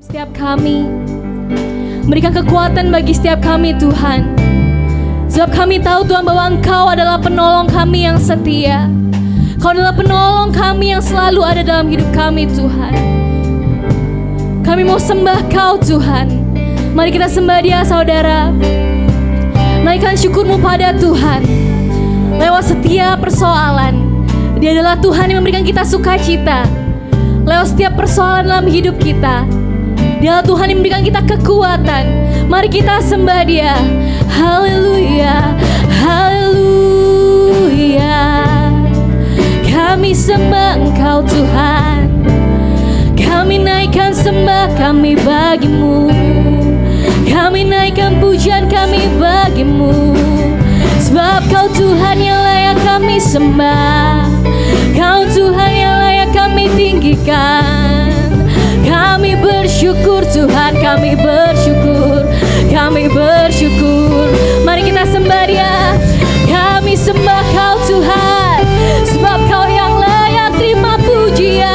setiap kami. Berikan kekuatan bagi setiap kami Tuhan. Sebab kami tahu Tuhan bahwa Engkau adalah penolong kami yang setia. Kau adalah penolong kami yang selalu ada dalam hidup kami Tuhan. Kami mau sembah Kau Tuhan. Mari kita sembah Dia saudara. Naikkan syukurmu pada Tuhan. Lewat setiap persoalan, Dia adalah Tuhan yang memberikan kita sukacita. Lewat setiap persoalan dalam hidup kita, Dia adalah Tuhan yang memberikan kita kekuatan. Mari kita sembah Dia. Haleluya, haleluya. Kami sembah Engkau Tuhan. Kami naikkan sembah kami bagimu. Kami naikkan pujian kami bagimu. Sebab Kau Tuhan yang layak kami sembah. Kau Tuhan yang layak kami tinggikan. Kami bersyukur Tuhan, kami bersyukur, kami bersyukur. Mari kita sembah Dia. Kami sembah Kau Tuhan, sebab Kau yang layak terima pujian.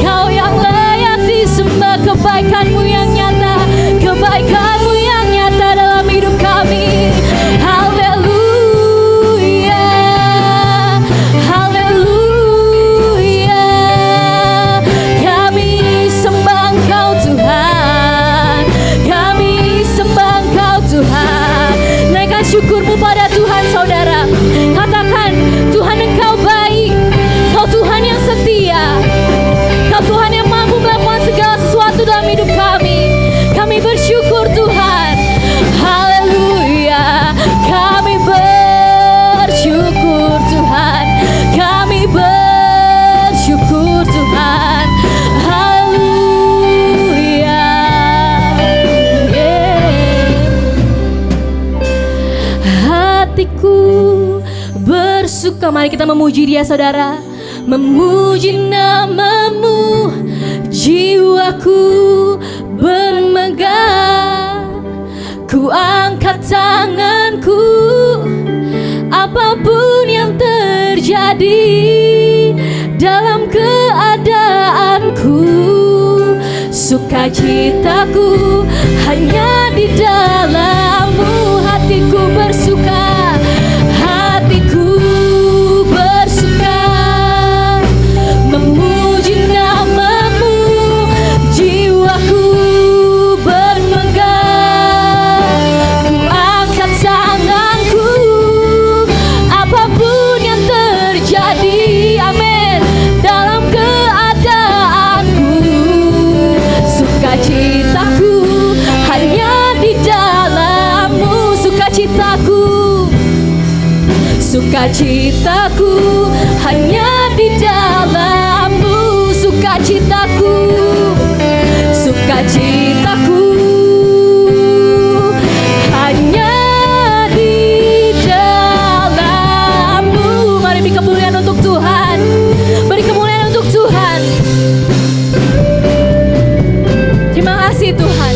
Kau yang layak disembah, kebaikan-Mu yang nyata, kebaikan-Mu yang nyata dalam hidup kami. Haleluya, haleluya. Kami sembah Engkau Tuhan, kami sembah Engkau Tuhan. Naikkan syukurmu pada Tuhan saudara. Katakan, Tuhan Engkau baik, Kau Tuhan yang setia, Kau Tuhan yang mampu melakukan segala sesuatu dalam hidup kami. Kami bersyukur Tuhan. Haleluya. Kami bersyukur Tuhan. Kami bersyukur Tuhan. Haleluya. Hatiku bersuka. Mari kita memuji Dia saudara. Memuji nama-Mu, jiwaku bermegah. Ku angkat tanganku, apapun yang terjadi dalam keadaanku. Sukacitaku hanya di dalam-Mu. Hatiku bersuka, hatiku bersuka. Memuji nama-Mu, jiwaku bermegah. Ku angkat tanganku, apapun yang terjadi, amin, dalam keadaanku. Sukacitaku hanya di dalam-Mu. Sukacitaku, sukacitaku hanya di dalam-Mu. Sukacitaku, sukacitaku hanya di dalam-Mu. Mari beri kemuliaan untuk Tuhan. Beri kemuliaan untuk Tuhan. Terima kasih Tuhan.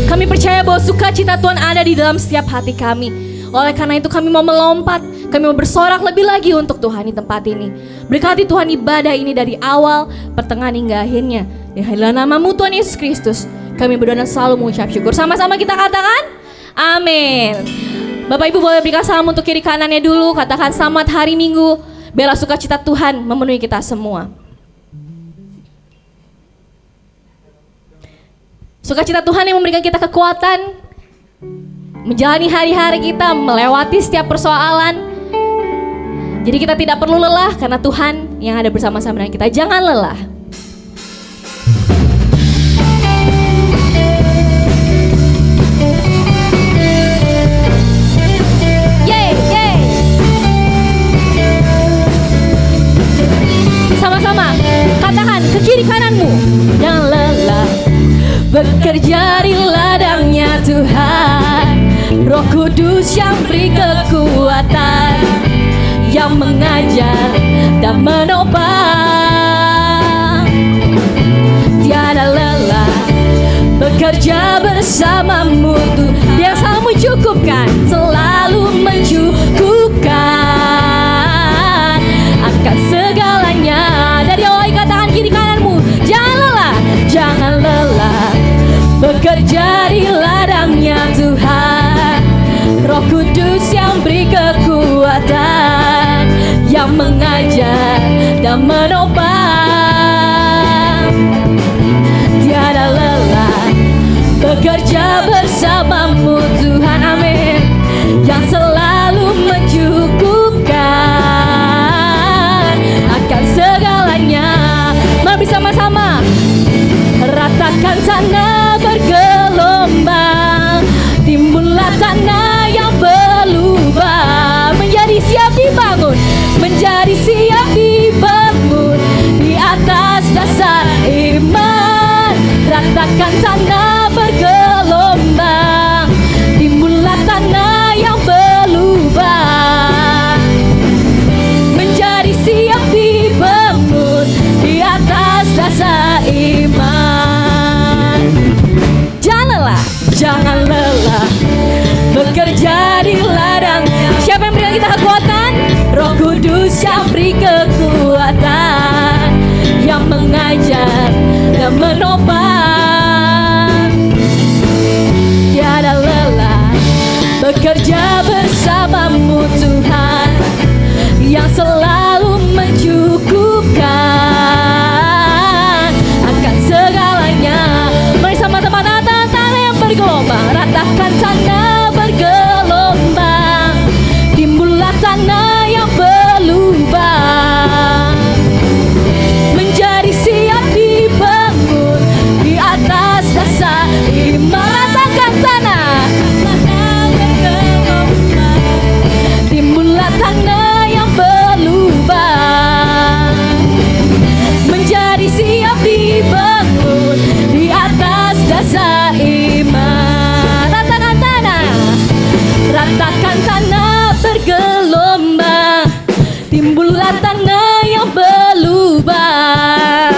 Kami percaya bahwa sukacita Tuhan ada di dalam setiap hati kami. Oleh karena itu kami mau melompat, kami mau bersorak lebih lagi untuk Tuhan di tempat ini. Berkati Tuhan ibadah ini dari awal, pertengahan hingga akhirnya. Di dalam nama-Mu Tuhan Yesus Kristus, kami berdoa dan selalu mengucap syukur. Sama-sama kita katakan, amin. Bapak Ibu boleh berikan salam untuk kiri kanannya dulu. Katakan selamat hari Minggu. Biarlah sukacita Tuhan memenuhi kita semua. Sukacita Tuhan yang memberikan kita kekuatan menjalani hari-hari kita, melewati setiap persoalan. Jadi kita tidak perlu lelah karena Tuhan yang ada bersama-sama dengan kita. Jangan lelah. Yeay, yeay. Sama-sama katakan ke kiri kananmu, jangan lelah bekerja di ladangnya Tuhan. Roh Kudus yang beri kekuatan, yang mengajar dan menopang. Tiada lelah bekerja bersamamu Tuhan. Dia selalu mencukupkan, selalu mencukupkan akan segalanya. Dari awal katakan kiri kananmu, jangan lelah bekerja di ladangnya Tuhan. Roh Kudus yang beri kekuatan, yang mengajar dan menopang. Tiada lelah bekerja bersamamu Tuhan, amin. Yang selalu mencukupkan akan segalanya. Mari bersama-sama ratakan tanah bergelombang, timbullah tanah yang berlubang, menjadi siap dibangun, menjadi siap dibangun di atas dasar iman. Ratakan tanah bergelombang, timbullah tanah yang berlubang, menjadi siap dibangun di atas dasar iman. Jangan lelah bekerja di ladang. Siapa yang berikan kita kekuatan? Roh Kudus yang beri kekuatan, yang mengajar dan menopang. Tiada lelah bekerja bersamamu Tuhan, yang selalu mencukupkan akan segalanya. Mari sama-sama bergelombang, ratakan tanah bergelombang, timbullah tanah yang berlubang, menjadi siap dibangun di atas dasar iman. Ratakan tanah bergelombang, timbullah tanah yang berlubang, menjadi siap dibangun di atas dasar iman. Ratakan tanah bergelombang, timbullah tanah yang berlubang,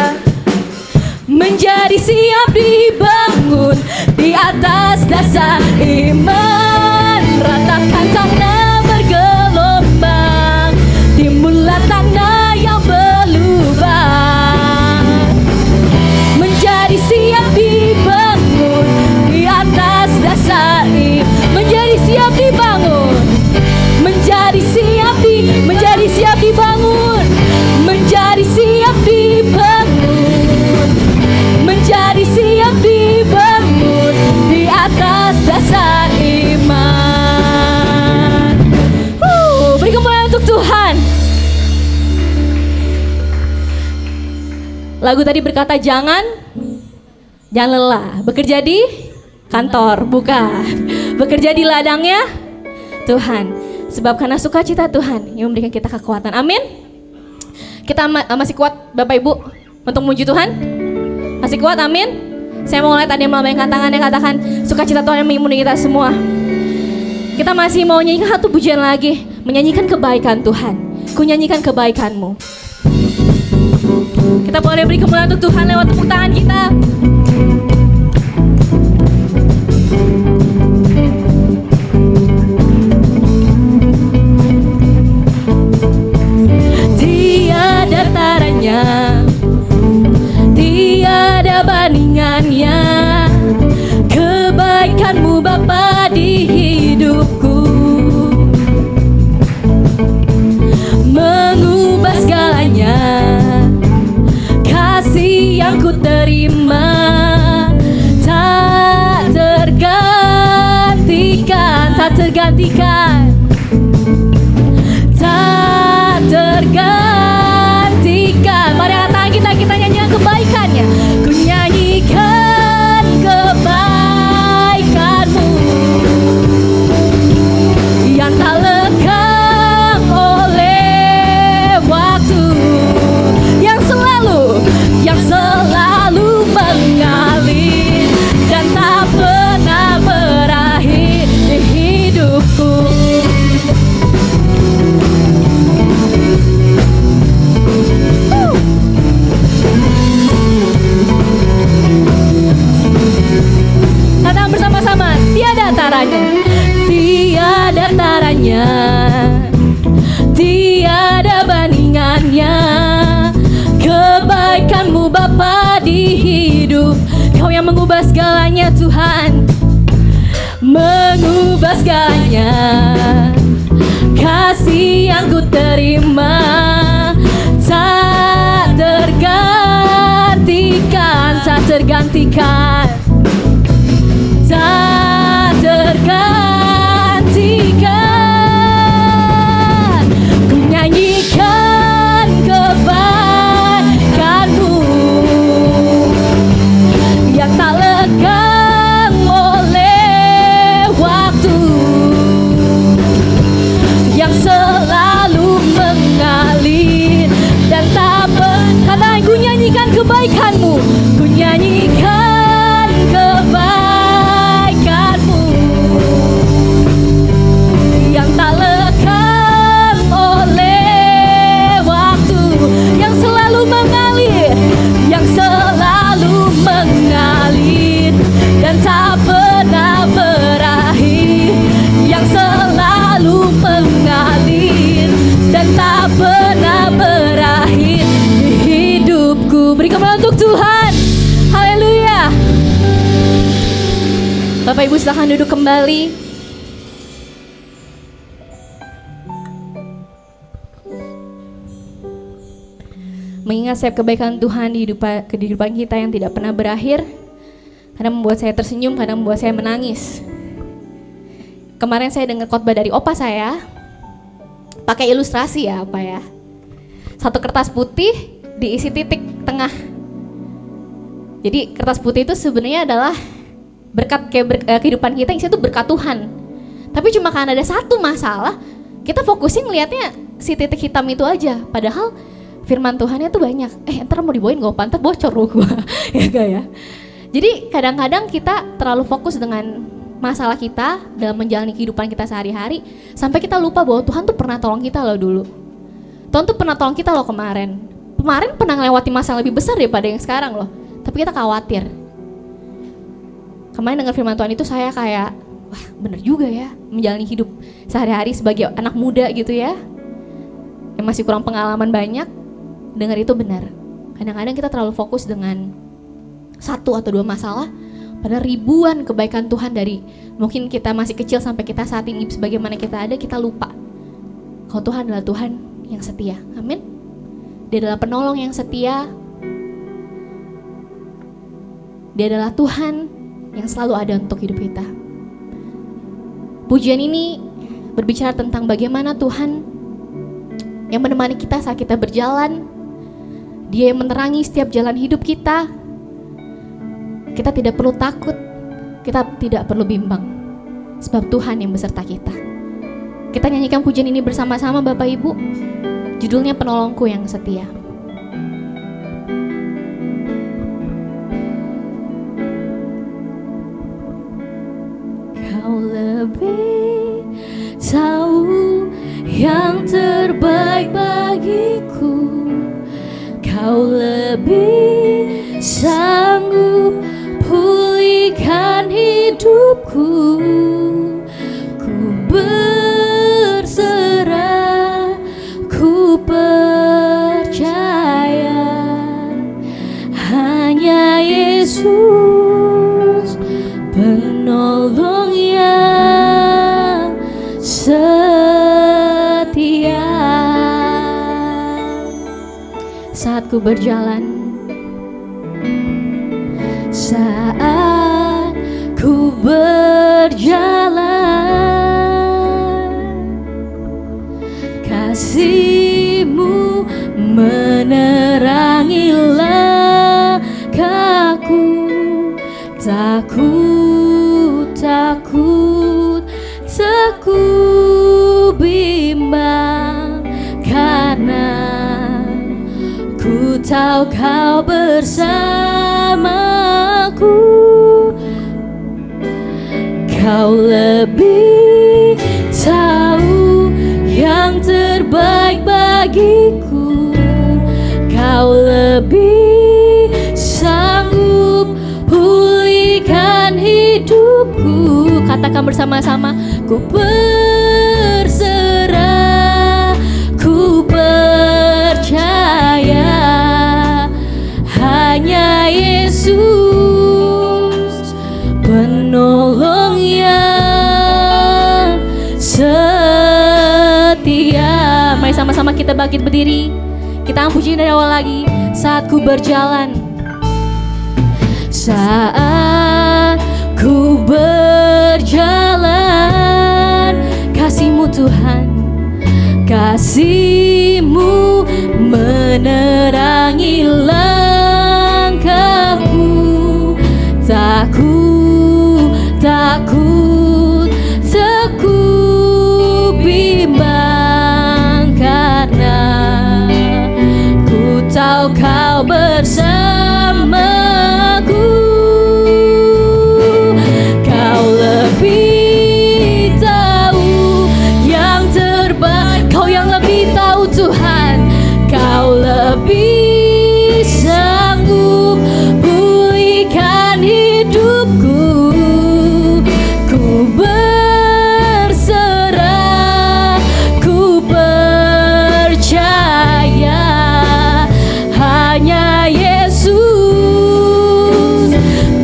menjadi siap dibangun di atas dasar iman. Ratakan tanah bergelombang, timbullah tanah yang berlubang, menjadi siap dibangun di atas dasar iman. Menjadi siap dibangun, menjadi siap dibangun, menjadi siap dibangun, menjadi siap dibangun di atas dasar iman. Beri kemuliaan untuk Tuhan. Lagu tadi berkata jangan lelah bekerja di kantor, bukan. Bekerja di ladangnya Tuhan, sebab karena sukacita Tuhan yang memberikan kita kekuatan. Amin. Kita masih kuat Bapak Ibu untuk memuji Tuhan? Masih kuat? Amin. Saya mau lihat ada yang melambaikan tangannya, katakan sukacita Tuhan yang mengelilingi kita semua. Kita masih mau nyanyikan satu pujian lagi, menyanyikan kebaikan Tuhan. Ku nyanyikan kebaikan-Mu. Kita boleh beri kemuliaan untuk Tuhan lewat tepuk tangan kita. Tiada bandingannya kebaikan-Mu Bapa di hidupku, mengubah segalanya. Kasih yang ku terima tak tergantikan, tak tergantikan, tak tergantikan. Mari angkat kita nyanyikan kebaikannya. Ku nyanyikan kebaikan-Mu yang tak lekang oleh waktu, yang selalu mengalir dan tak pernah berakhir di hidupku. Katakan bersama-sama, tiada taranya, tiada taranya, tiada bandingannya. Kebaikan-Mu Bapa di hidup Engkau yang mengubah segalanya Tuhan, mengubah segalanya. Kasih yang ku terima tak tergantikan, tak tergantikan, tak tergantikan. Ku nyanyikan kebaikan-Mu yang tak lekang oleh waktu, yang selalu mengalir dan tak karena ku nyanyikan kebaikan-Mu, ku nyanyikan kebaikan-Mu yang tak lekang oleh waktu, yang selalu mengalir, yang selalu mengalir dan tak pernah berakhir, yang selalu mengalir dan tak pernah berakhir di hidupku. Beri kemuliaan untuk Tuhan. Haleluya. Bapak Ibu silakan duduk kembali. Mengingat setiap kebaikan Tuhan di kehidupan kita yang tidak pernah berakhir, kadang membuat saya tersenyum, kadang membuat saya menangis. Kemarin saya dengar khotbah dari opa saya, pakai ilustrasi ya apa ya, satu kertas putih diisi titik tengah. Jadi kertas putih itu sebenarnya adalah berkat kehidupan kita, yang itu berkat Tuhan. Tapi cuma karena ada satu masalah, kita fokusin ngelihatnya si titik hitam itu aja. Padahal firman Tuhannya tuh banyak. Ntar mau dibawain gak pantas bocor loh gua. Ya gak ya. Jadi kadang-kadang kita terlalu fokus dengan masalah kita dalam menjalani kehidupan kita sehari-hari, sampai kita lupa bahwa Tuhan tuh pernah tolong kita loh dulu. Tuhan tuh pernah tolong kita loh kemarin pernah ngelewati masalah lebih besar daripada yang sekarang loh. Tapi kita khawatir. Kemarin dengar firman Tuhan itu saya kayak, wah bener juga ya, menjalani hidup sehari-hari sebagai anak muda gitu ya, yang masih kurang pengalaman banyak. Dengar itu benar. Kadang-kadang kita terlalu fokus dengan satu atau dua masalah, pada ribuan kebaikan Tuhan dari mungkin kita masih kecil sampai kita saat ini sebagaimana kita ada, kita lupa kalau Tuhan adalah Tuhan yang setia. Amin. Dia adalah penolong yang setia. Dia adalah Tuhan yang selalu ada untuk hidup kita. Pujian ini berbicara tentang bagaimana Tuhan yang menemani kita saat kita berjalan. Dia yang menerangi setiap jalan hidup kita. Kita tidak perlu takut, kita tidak perlu bimbang, sebab Tuhan yang beserta kita. Kita nyanyikan pujian ini bersama-sama Bapak Ibu. Judulnya Penolongku yang Setia. Kau lebih tahu yang terbaik bagiku. Kau lebih sanggup pulihkan hidupku. Ku berserah, ku percaya hanya Yesus penolong yang setia. Saat ku berjalan, saat ku berjalan, kasih-Mu menerangi langkahku. Takut, takut, tak ku bimbang, karena ku tahu Kau bersamaku. Kau lebih tahu yang terbaik bagiku. Kau lebih sanggup pulihkan hidupku. Katakan bersama-sama, ku berserah, ku percaya hanya Yesus kita bangkit berdiri. Kita puji dari awal lagi. Saat ku berjalan, saat ku berjalan, kasih-Mu Tuhan, kasih-Mu menerangi langkahku. Takut, bimbang karena ku tahu Kau bersamaku. Kau lebih tahu yang terbaik, Kau yang lebih tahu Tuhan. Kau lebih sanggup pulihkan hidupku. Ku berserah, ku percaya hanya Yesus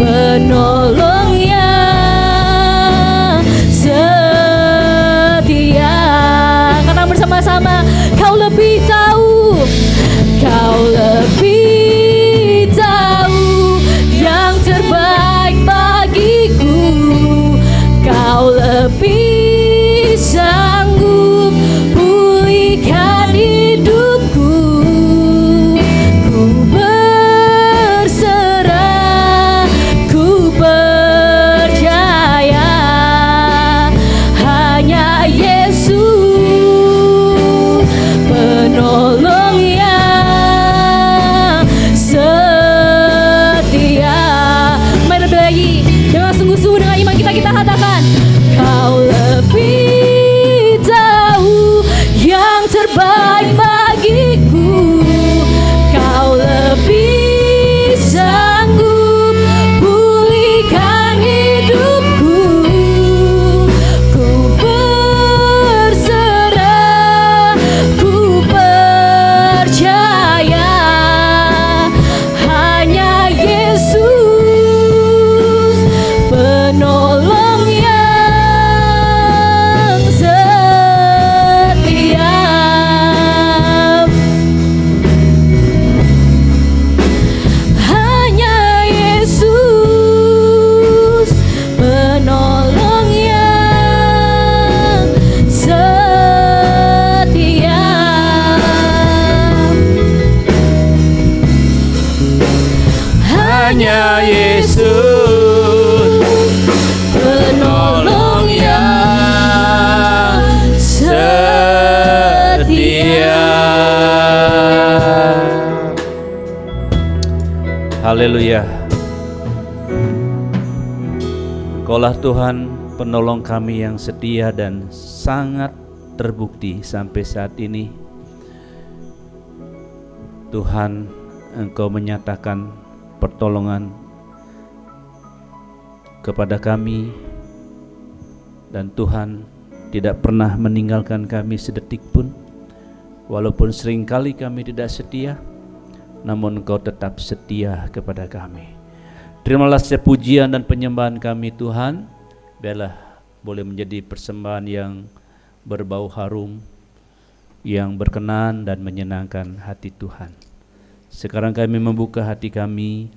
penolong yang setia. Kata bersama-sama, Kau lebih tahu, Kau lebih tahu yang terbaik bagiku. Kau lebih sanggup pulihkan hidupku. Ku berserah, ku percaya hanya Yesus penolong yang setia. Mari lebih lagi dengan sungguh-sungguh, dengan iman kita katakan, Kau lebih tahu yang terbaik bagiku. Kau lebih sanggup pulihkan hidupku. Ku berserah, ku percaya hanya Yesus penolong yang setia. Hanya Yesus penolong yang setia. Hanya Yesus penolong yang setia. Haleluya. Engkaulah Tuhan penolong kami yang setia dan sangat terbukti sampai saat ini. Tuhan, Engkau menyatakan pertolongan kepada kami, dan Tuhan tidak pernah meninggalkan kami sedetik pun. Walaupun seringkali kami tidak setia, namun Engkau tetap setia kepada kami. Terimalah setiap pujian dan penyembahan kami Tuhan. Biarlah boleh menjadi persembahan yang berbau harum, yang berkenan dan menyenangkan hati Tuhan. Sekarang kami membuka hati kami,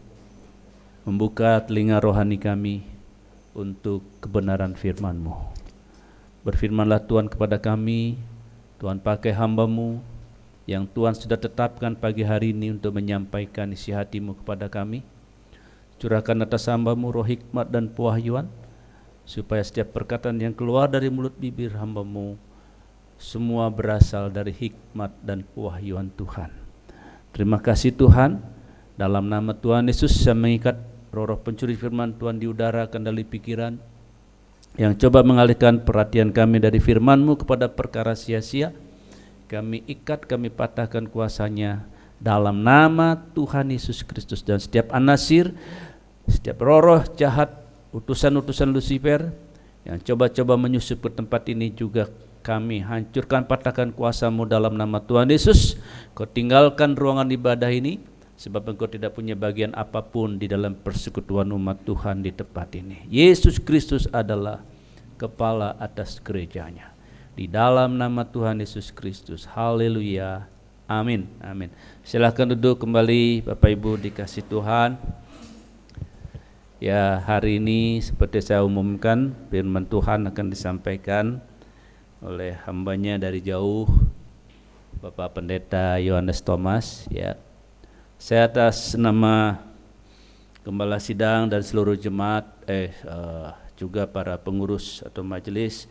membuka telinga rohani kami untuk kebenaran firman-Mu. Berfirmanlah Tuhan kepada kami. Tuhan, pakai hamba-Mu yang Tuhan sudah tetapkan pagi hari ini untuk menyampaikan isi hati-Mu kepada kami. Curahkan atas hamba-Mu roh hikmat dan pewahyuan, supaya setiap perkataan yang keluar dari mulut bibir hamba-Mu semua berasal dari hikmat dan pewahyuan Tuhan. Terima kasih Tuhan. Dalam nama Tuhan Yesus saya mengikat roh-roh pencuri firman Tuhan di udara, kendali pikiran yang coba mengalihkan perhatian kami dari firman-Mu kepada perkara sia-sia. Kami ikat, kami patahkan kuasanya dalam nama Tuhan Yesus Kristus. Dan setiap anasir, setiap roh-roh jahat, utusan-utusan Lucifer yang coba-coba menyusup ke tempat ini juga kami hancurkan, patahkan kuasa-Mu dalam nama Tuhan Yesus. Kau tinggalkan ruangan ibadah ini, sebab Engkau tidak punya bagian apapun di dalam persekutuan umat Tuhan di tempat ini. Yesus Kristus adalah kepala atas gerejanya. Di dalam nama Tuhan Yesus Kristus. Haleluya. Amin. Amin. Silahkan duduk kembali Bapak Ibu dikasih Tuhan. Ya, hari ini seperti saya umumkan, firman Tuhan akan disampaikan oleh hambanya dari jauh, Bapak Pendeta Yohanes Thomas. Ya, saya atas nama Gembala Sidang dan seluruh jemaat, juga para pengurus atau majelis,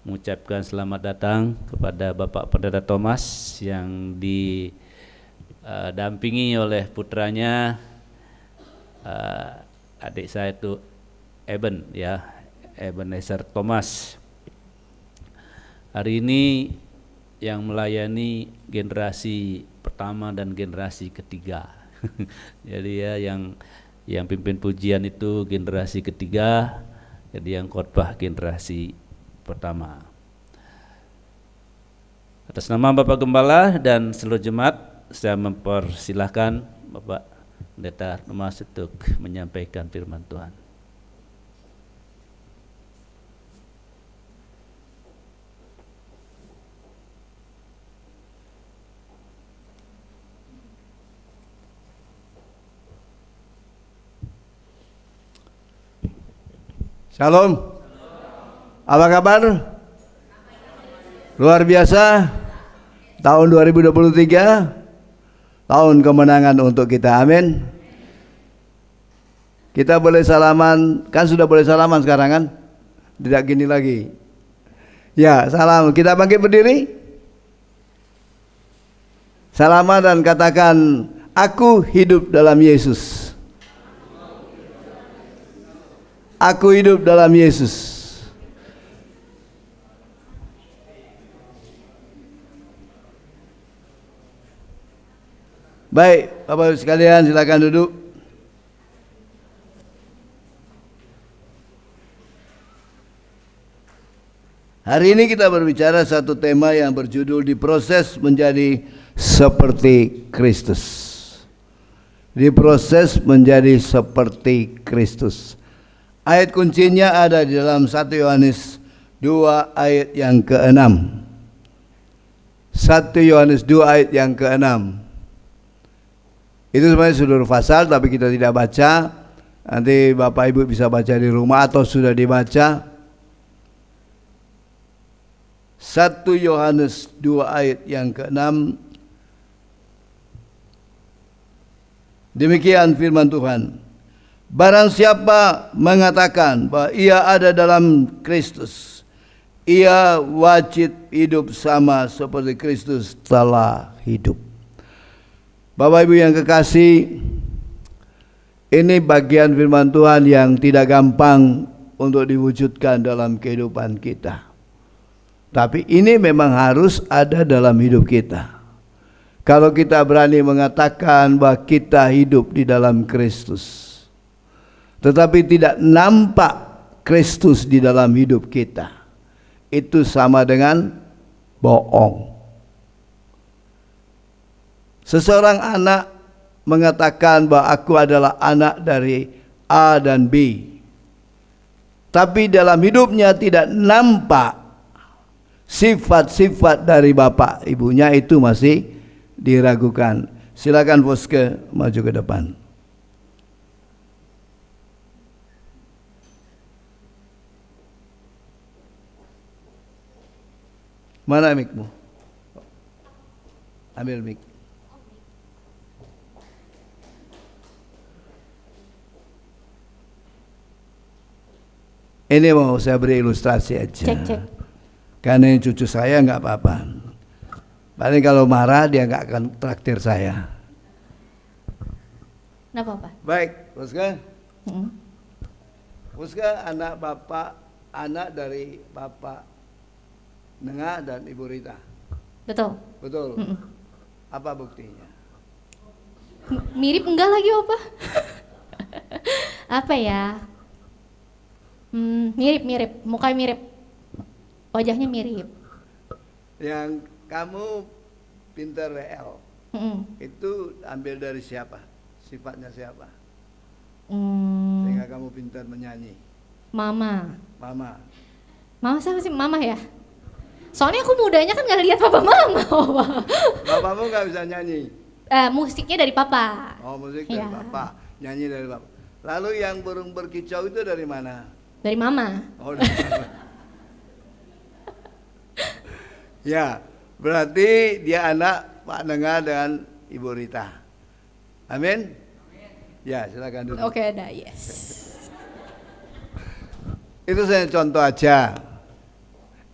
mengucapkan selamat datang kepada Bapak Pendeta Thomas yang didampingi oleh putranya, adik saya itu Ebenezer Thomas. Hari ini yang melayani generasi pertama dan generasi ketiga. Jadi ya yang pimpin pujian itu generasi ketiga, jadi yang khotbah generasi pertama. Atas nama Bapak Gembala dan seluruh jemaat, saya mempersilahkan Bapak Pendeta Thomas untuk menyampaikan firman Tuhan. Shalom. Apa kabar? Luar biasa. Tahun 2023 tahun kemenangan untuk kita, amin. Kita boleh salaman, kan sudah boleh salaman sekarang kan? Tidak gini lagi. Ya, salam. Kita bangkit berdiri. Salaman dan katakan, aku hidup dalam Yesus. Aku hidup dalam Yesus. Baik, Bapak sekalian silakan duduk. Hari ini kita berbicara satu tema yang berjudul diproses menjadi seperti Kristus. Diproses menjadi seperti Kristus. Ayat kuncinya ada di dalam 1 Yohanes 2 ayat yang ke-6. 1 Yohanes 2 ayat yang ke-6. Itu sebenarnya sudah fasal tapi kita tidak baca. Nanti Bapak Ibu bisa baca di rumah atau sudah dibaca. 1 Yohanes 2 ayat yang ke-6. Demikian firman Tuhan. Barang siapa mengatakan bahwa ia ada dalam Kristus, ia wajib hidup sama seperti Kristus telah hidup. Bapak Ibu yang kekasih, ini bagian firman Tuhan yang tidak gampang untuk diwujudkan dalam kehidupan kita. Tapi ini memang harus ada dalam hidup kita. Kalau kita berani mengatakan bahwa kita hidup di dalam Kristus, tetapi tidak nampak Kristus di dalam hidup kita, itu sama dengan bohong. Seseorang anak mengatakan bahwa aku adalah anak dari A dan B, tapi dalam hidupnya tidak nampak sifat-sifat dari bapak ibunya, itu masih diragukan. Silakan Boske maju ke depan. Mana mikmu? Ambil mik. Ini mau saya beri ilustrasi aja. Cek. Karena ini cucu saya nggak apa-apa. Paling kalau marah dia nggak akan traktir saya. Nggak apa-apa. Baik, Boska. Boska anak bapak, anak dari bapak Nengah dan Ibu Rita. Betul. Betul. Apa buktinya? Mirip enggak lagi Opa? Apa ya? Mirip, mukanya mirip, wajahnya mirip. Yang kamu pintar WL, itu ambil dari siapa? Sifatnya siapa? Sehingga kamu pintar menyanyi. Mama. Mama. Mama siapa sih? Mama ya? Soalnya aku mudanya kan gak lihat papa mama. Bapakmu nggak bisa nyanyi. Musiknya dari papa. Oh, musik dari Iya. bapak, nyanyi dari bapak. Lalu yang burung berkicau itu dari mana? Dari mama. Oh, dari mama. Ya, berarti dia anak Pak Nengah dan Ibu Rita. Amin. Ya, silakan dulu. Oke, ada, yes. Itu saya contoh aja.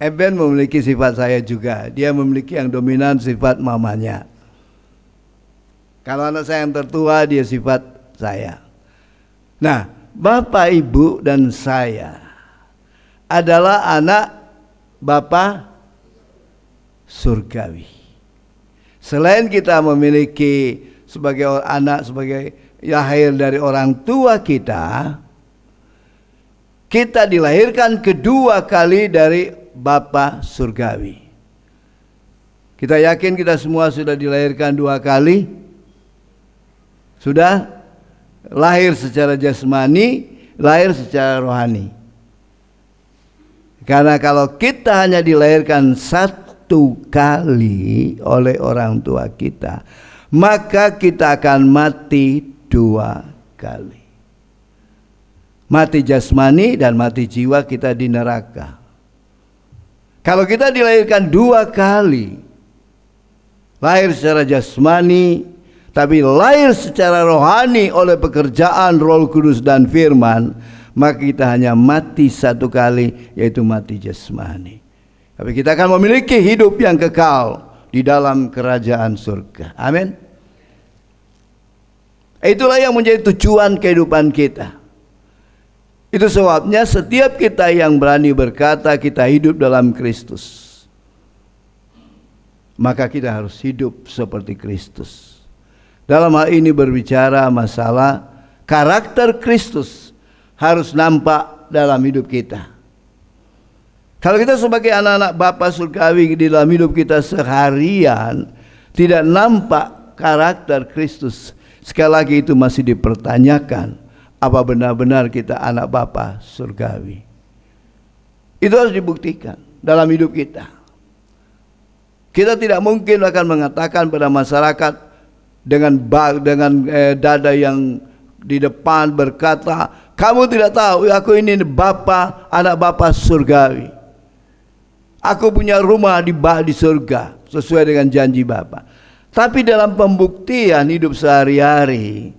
Eben memiliki sifat saya juga. Dia memiliki yang dominan sifat mamanya. Kalau anak saya yang tertua, dia sifat saya. Nah, Bapak, Ibu, dan saya adalah anak Bapa surgawi. Selain kita memiliki sebagai anak, sebagai lahir dari orang tua kita dilahirkan kedua kali dari Bapa surgawi. Kita yakin kita semua sudah dilahirkan dua kali? Sudah? Lahir secara jasmani, lahir secara rohani. Karena kalau kita hanya dilahirkan satu kali oleh orang tua kita, maka kita akan mati dua kali. Mati jasmani dan mati jiwa kita di neraka. Kalau kita dilahirkan dua kali, lahir secara jasmani, tapi lahir secara rohani oleh pekerjaan Roh Kudus dan Firman, maka kita hanya mati satu kali, yaitu mati jasmani. Tapi kita akan memiliki hidup yang kekal di dalam kerajaan surga. Amin. Itulah yang menjadi tujuan kehidupan kita. Itu sebabnya setiap kita yang berani berkata kita hidup dalam Kristus, maka kita harus hidup seperti Kristus. Dalam hal ini berbicara masalah karakter Kristus harus nampak dalam hidup kita. Kalau kita sebagai anak-anak Bapa surgawi di dalam hidup kita seharian tidak nampak karakter Kristus, sekali lagi itu masih dipertanyakan. Apa benar-benar kita anak Bapa surgawi? Itu harus dibuktikan dalam hidup kita. Kita tidak mungkin akan mengatakan pada masyarakat dengan dada yang di depan berkata, kamu tidak tahu aku ini Bapa, anak Bapa surgawi. Aku punya rumah di surga sesuai dengan janji Bapa. Tapi dalam pembuktian hidup sehari-hari,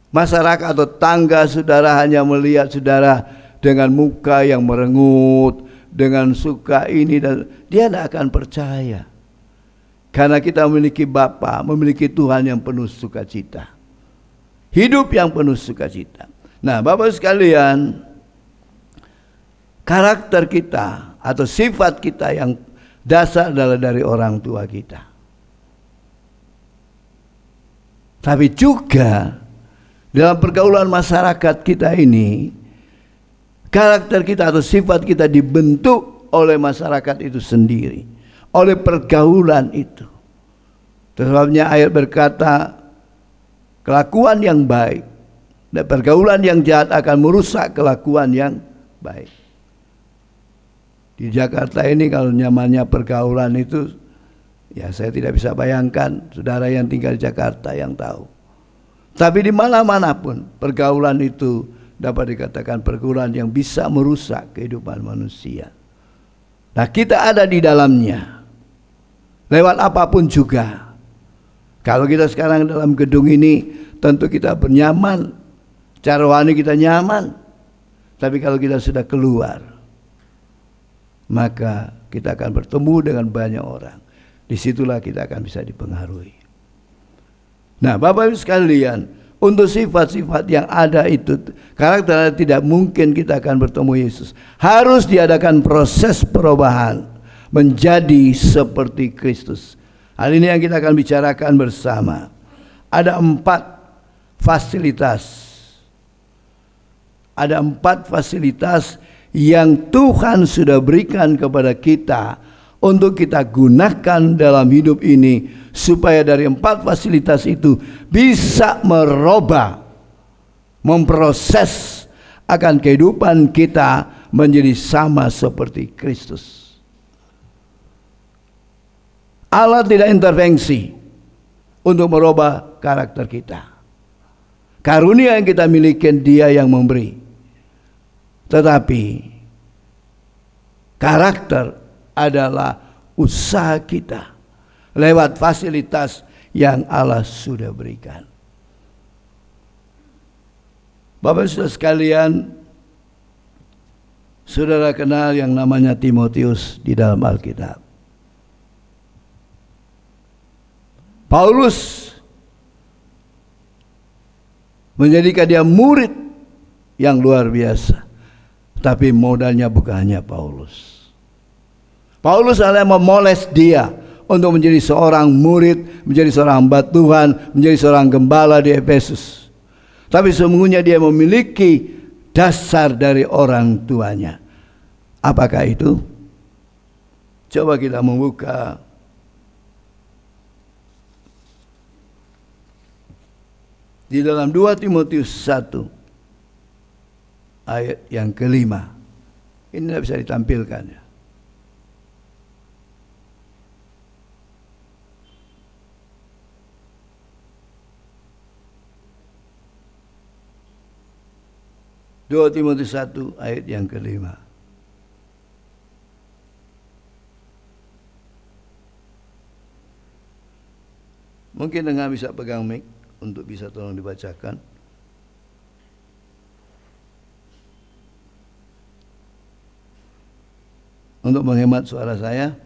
masyarakat atau tangga saudara hanya melihat saudara dengan muka yang merengut, dengan suka ini, dan dia tidak akan percaya. Karena kita memiliki Bapa, memiliki Tuhan yang penuh sukacita. Hidup yang penuh sukacita. Nah, Bapak sekalian, karakter kita atau sifat kita yang dasar adalah dari orang tua kita. Tapi juga dalam pergaulan masyarakat kita ini, karakter kita atau sifat kita dibentuk oleh masyarakat itu sendiri, oleh pergaulan itu. Sebabnya ayat berkata, kelakuan yang baik dan pergaulan yang jahat akan merusak kelakuan yang baik. Di Jakarta ini kalau nyamannya pergaulan itu, ya saya tidak bisa bayangkan, saudara yang tinggal di Jakarta yang tahu. Tapi di mana-mana pun pergaulan itu dapat dikatakan pergaulan yang bisa merusak kehidupan manusia. Nah, kita ada di dalamnya. Lewat apapun juga. Kalau kita sekarang dalam gedung ini, tentu kita bernyaman. Secara rohani kita nyaman. Tapi kalau kita sudah keluar, maka kita akan bertemu dengan banyak orang. Disitulah kita akan bisa dipengaruhi. Nah, Bapak Ibu sekalian, untuk sifat-sifat yang ada itu, karakter tidak mungkin kita akan bertemu Yesus. Harus diadakan proses perubahan menjadi seperti Kristus. Hal ini yang kita akan bicarakan bersama. Ada 4 fasilitas. Ada 4 fasilitas yang Tuhan sudah berikan kepada kita untuk kita gunakan dalam hidup ini, supaya dari 4 fasilitas itu bisa merubah, memproses akan kehidupan kita menjadi sama seperti Kristus. Allah tidak intervensi untuk merubah karakter kita. Karunia yang kita miliki Dia yang memberi. Tetapi karakter adalah usaha kita lewat fasilitas yang Allah sudah berikan. Bapak Saudara sekalian, saudara kenal yang namanya Timotius di dalam Alkitab. Paulus menjadikan dia murid yang luar biasa. Tapi modalnya bukan hanya Paulus. Paulus adalah memoles dia untuk menjadi seorang murid, menjadi seorang hamba Tuhan, menjadi seorang gembala di Efesus. Tapi sesungguhnya dia memiliki dasar dari orang tuanya. Apakah itu? Coba kita membuka di dalam 2 Timotius 1 ayat yang kelima. Ini tidak bisa ditampilkan ya. Dua Timotius 1 ayat yang kelima. Mungkin dengar bisa pegang mic untuk bisa tolong dibacakan. Untuk menghemat suara saya.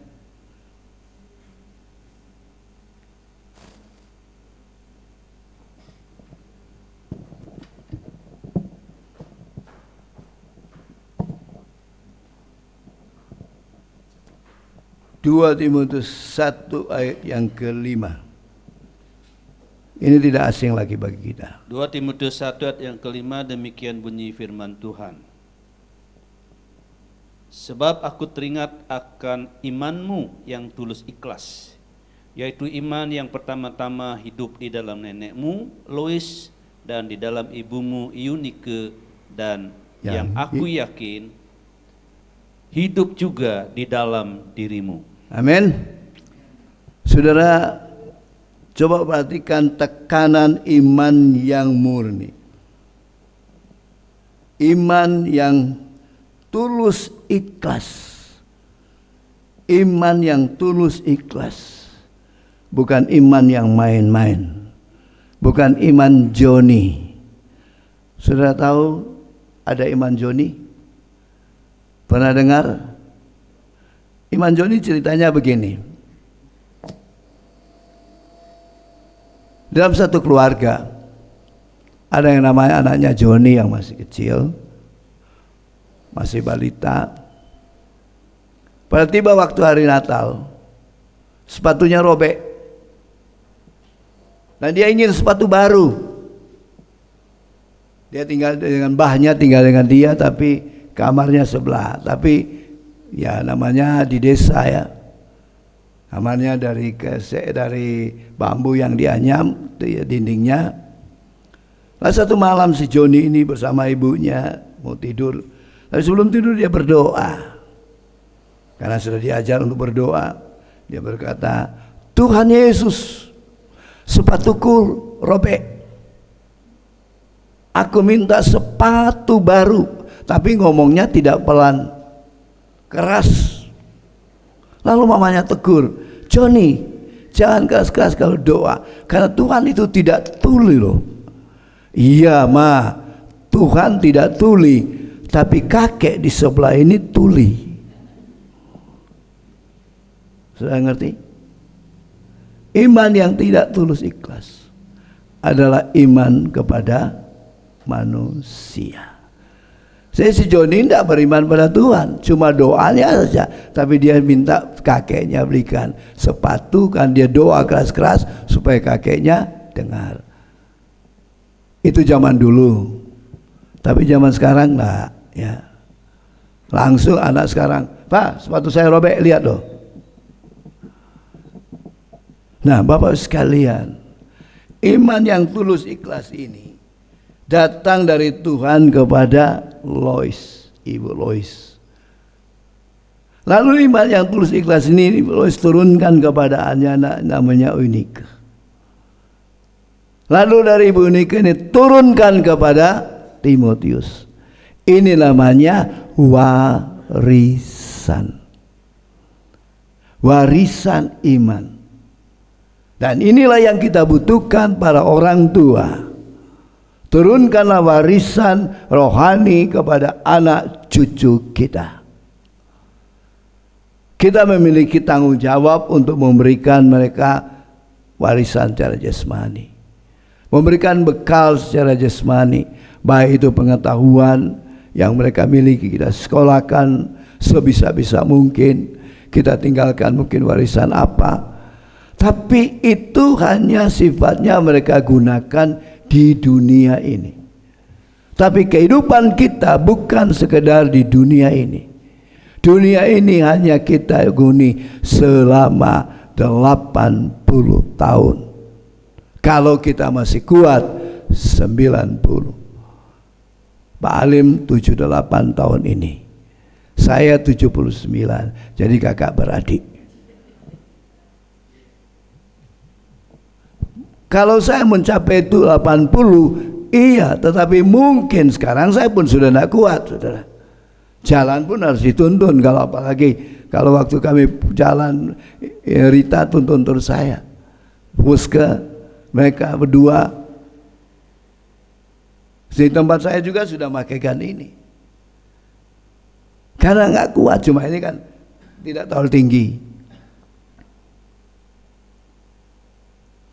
Dua Timotius 1 ayat yang kelima. Ini tidak asing lagi bagi kita. 2 Timotius 1 ayat yang kelima, demikian bunyi firman Tuhan. Sebab aku teringat akan imanmu yang tulus ikhlas, yaitu iman yang pertama-tama hidup di dalam nenekmu Lois dan di dalam ibumu Eunike, dan yang aku yakin hidup juga di dalam dirimu. Amin. Saudara, coba perhatikan tekanan iman yang murni. Iman yang tulus ikhlas. Iman yang tulus ikhlas. Bukan iman yang main-main. Bukan iman Joni. Saudara tahu ada iman Joni? Pernah dengar? Iman Joni ceritanya begini. Dalam satu keluarga ada yang namanya anaknya Joni yang masih kecil, masih balita. Pada tiba waktu hari Natal, sepatunya robek. Dan dia ingin sepatu baru. Dia tinggal dengan mbahnya, tinggal dengan dia, tapi kamarnya sebelah. Tapi ya namanya di desa ya. Kamarnya dari bambu yang dianyam, itu ya dindingnya. Lalu satu malam si Joni ini bersama ibunya mau tidur. Tapi sebelum tidur dia berdoa. Karena sudah diajar untuk berdoa. Dia berkata, Tuhan Yesus, sepatuku robek. Aku minta sepatu baru. Tapi ngomongnya tidak pelan, keras. Lalu mamanya tegur, Joni, jangan keras-keras kalau doa, karena Tuhan itu tidak tuli loh. Iya ma, Tuhan tidak tuli, tapi kakek di sebelah ini tuli. Sudah ngerti? Iman yang tidak tulus ikhlas adalah iman kepada manusia. Saya si Joni tidak beriman pada Tuhan, cuma doanya saja. Tapi dia minta kakeknya belikan sepatu, kan dia doa keras-keras supaya kakeknya dengar. Itu zaman dulu. Tapi zaman sekarang enggak, ya. Langsung anak sekarang, Pak, sepatu saya robek, lihat loh. Nah, Bapak sekalian, iman yang tulus ikhlas ini datang dari Tuhan kepada Lois, Ibu Lois. Lalu iman yang tulus ikhlas ini Paulus turunkan kepada anak namanya Eunike. Lalu dari ibu Eunike ini turunkan kepada Timotius. Ini namanya warisan. Warisan iman. Dan inilah yang kita butuhkan para orang tua. Turunkanlah warisan rohani kepada anak cucu kita. Kita memiliki tanggung jawab untuk memberikan mereka warisan secara jasmani, memberikan bekal secara jasmani, baik itu pengetahuan yang mereka miliki kita sekolahkan sebisa-bisa mungkin, kita tinggalkan mungkin warisan apa, tapi itu hanya sifatnya mereka gunakan di dunia ini. Tapi kehidupan kita bukan sekedar di dunia ini. Dunia ini hanya kita huni selama 80 tahun. Kalau kita masih kuat 90. Pak Alim 78 tahun ini. Saya 79. Jadi kakak beradik. Kalau saya mencapai itu 80, iya, tetapi mungkin sekarang saya pun sudah tidak kuat, saudara. Jalan pun harus dituntun, kalau apalagi kalau waktu kami jalan Rita tuntun terus saya. Puska, mereka berdua. Di tempat saya juga sudah makaikan ini. Karena nggak kuat, cuma ini kan tidak terlalu tinggi.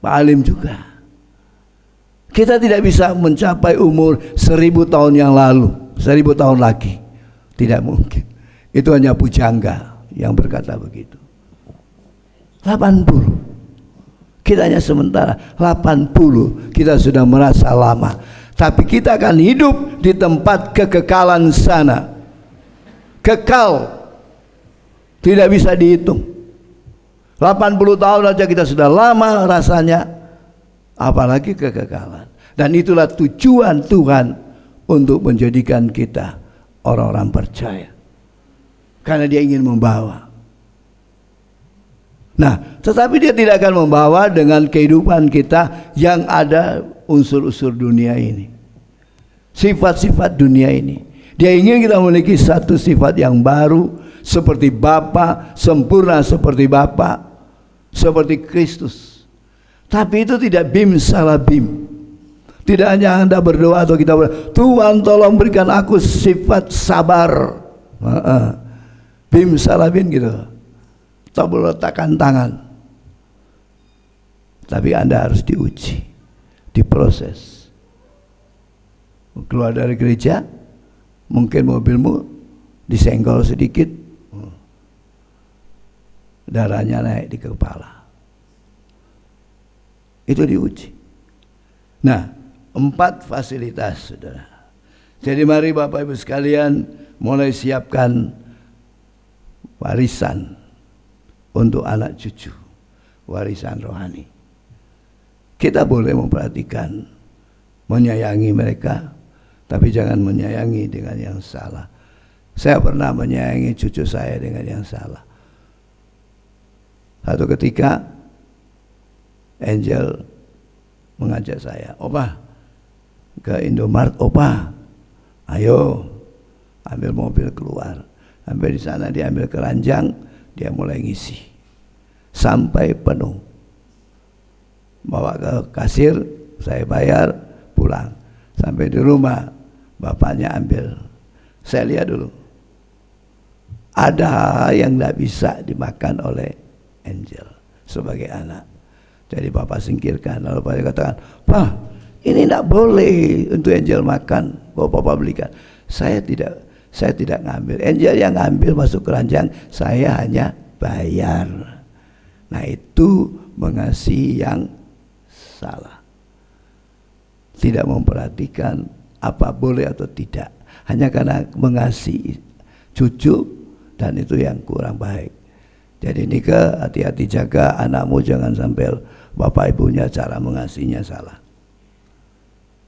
Pak Alim juga. Kita tidak bisa mencapai umur 1000 tahun yang lalu, 1000 tahun lagi. Tidak mungkin. Itu hanya pujangga yang berkata begitu. 80. Kita hanya sementara 80. Kita sudah merasa lama. Tapi kita akan hidup di tempat kekekalan sana. Kekal. Tidak bisa dihitung. 80 tahun saja kita sudah lama rasanya. Apalagi kekekalan. Dan itulah tujuan Tuhan untuk menjadikan kita orang-orang percaya, karena dia ingin membawa. Nah, tetapi dia tidak akan membawa dengan kehidupan kita yang ada unsur-unsur dunia ini, sifat-sifat dunia ini. Dia ingin kita memiliki satu sifat yang baru, seperti Bapa, sempurna seperti Bapa, seperti Kristus. Tapi itu tidak bim salah bim. Tidak hanya Anda berdoa atau kita berdoa, Tuhan tolong berikan aku sifat sabar. Bim salabin gitu. Tak boleh letakkan tangan. Tapi Anda harus diuji, diproses. Keluar dari gereja, mungkin mobilmu disenggol sedikit, darahnya naik di kepala. Itu diuji. Nah, 4 fasilitas, saudara. Jadi mari Bapak Ibu sekalian mulai siapkan warisan untuk anak cucu, warisan rohani. Kita boleh memperhatikan, menyayangi mereka, tapi jangan menyayangi dengan yang salah. Saya pernah menyayangi cucu saya dengan yang salah. Satu ketika Angel mengajak saya, "Opa, ke Indomaret, Opa, ayo ambil mobil keluar." Sampai di sana dia ambil keranjang, dia mulai ngisi sampai penuh. Bawa ke kasir, saya bayar, pulang. Sampai di rumah, bapaknya ambil. Saya lihat dulu, ada yang tidak bisa dimakan oleh Angel sebagai anak. Jadi bapak singkirkan. Lalu bapak katakan, "Pak, ini tidak boleh untuk Angel makan. Bapak belikan." Saya tidak ngambil. Angel yang ngambil masuk keranjang, saya hanya bayar. Nah, itu mengasihi yang salah. Tidak memperhatikan apa boleh atau tidak. Hanya karena mengasihi cucu, dan itu yang kurang baik. Jadi Nika, hati-hati jaga anakmu, jangan sampai bapak ibunya cara mengasihinya salah.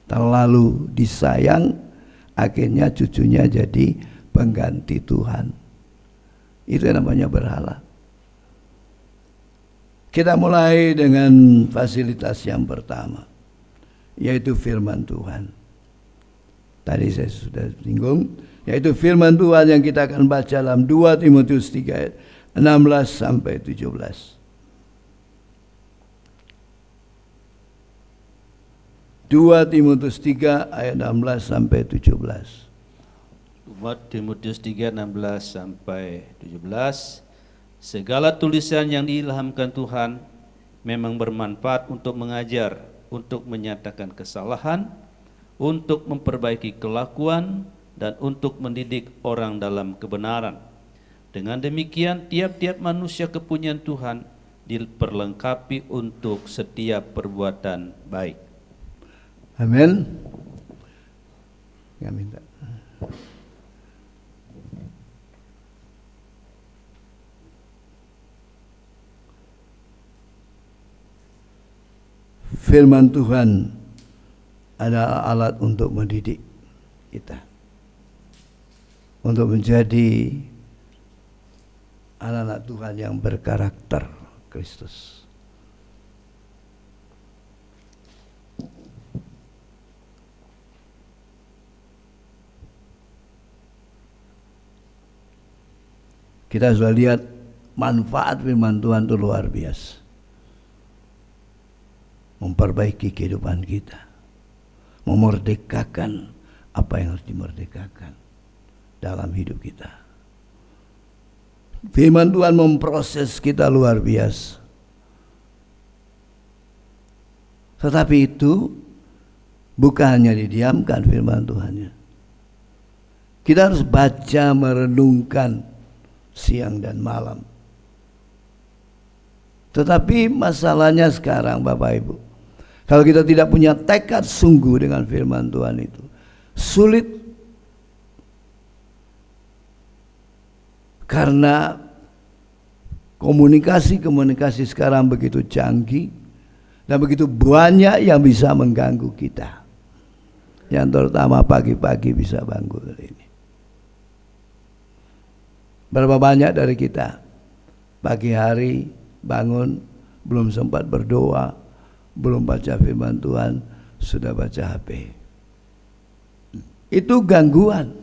Terlalu disayang, akhirnya cucunya jadi pengganti Tuhan. Itu yang namanya berhala. Kita mulai dengan fasilitas yang pertama, yaitu firman Tuhan. Tadi saya sudah singgung, yaitu firman Tuhan yang kita akan baca dalam 2 Timotius 3 ayat 16 sampai 17. 2 Timotius 3 ayat 16 sampai 17. 2 Timotius 3, 16 sampai 17. Segala tulisan yang diilhamkan Tuhan memang bermanfaat untuk mengajar, untuk menyatakan kesalahan, untuk memperbaiki kelakuan, dan untuk mendidik orang dalam kebenaran. Dengan demikian, tiap-tiap manusia kepunyaan Tuhan diperlengkapi untuk setiap perbuatan baik. Amin. Nggak minta. Firman Tuhan adalah alat untuk mendidik kita, untuk menjadi anak-anak Tuhan yang berkarakter Kristus. Kita sudah lihat manfaat firman Tuhan itu luar biasa. Memperbaiki kehidupan kita, memerdekakan apa yang harus dimerdekakan dalam hidup kita. Firman Tuhan memproses kita luar biasa. Tetapi itu bukan hanya didiamkan firman Tuhannya. Kita harus baca, merenungkan siang dan malam. Tetapi masalahnya sekarang Bapak Ibu, kalau kita tidak punya tekad sungguh dengan firman Tuhan itu, sulit. Karena komunikasi sekarang begitu canggih dan begitu banyak yang bisa mengganggu kita. Yang terutama pagi-pagi bisa bangun ini. Berapa banyak dari kita pagi hari bangun belum sempat berdoa, belum baca firman Tuhan, sudah baca HP. Itu gangguan.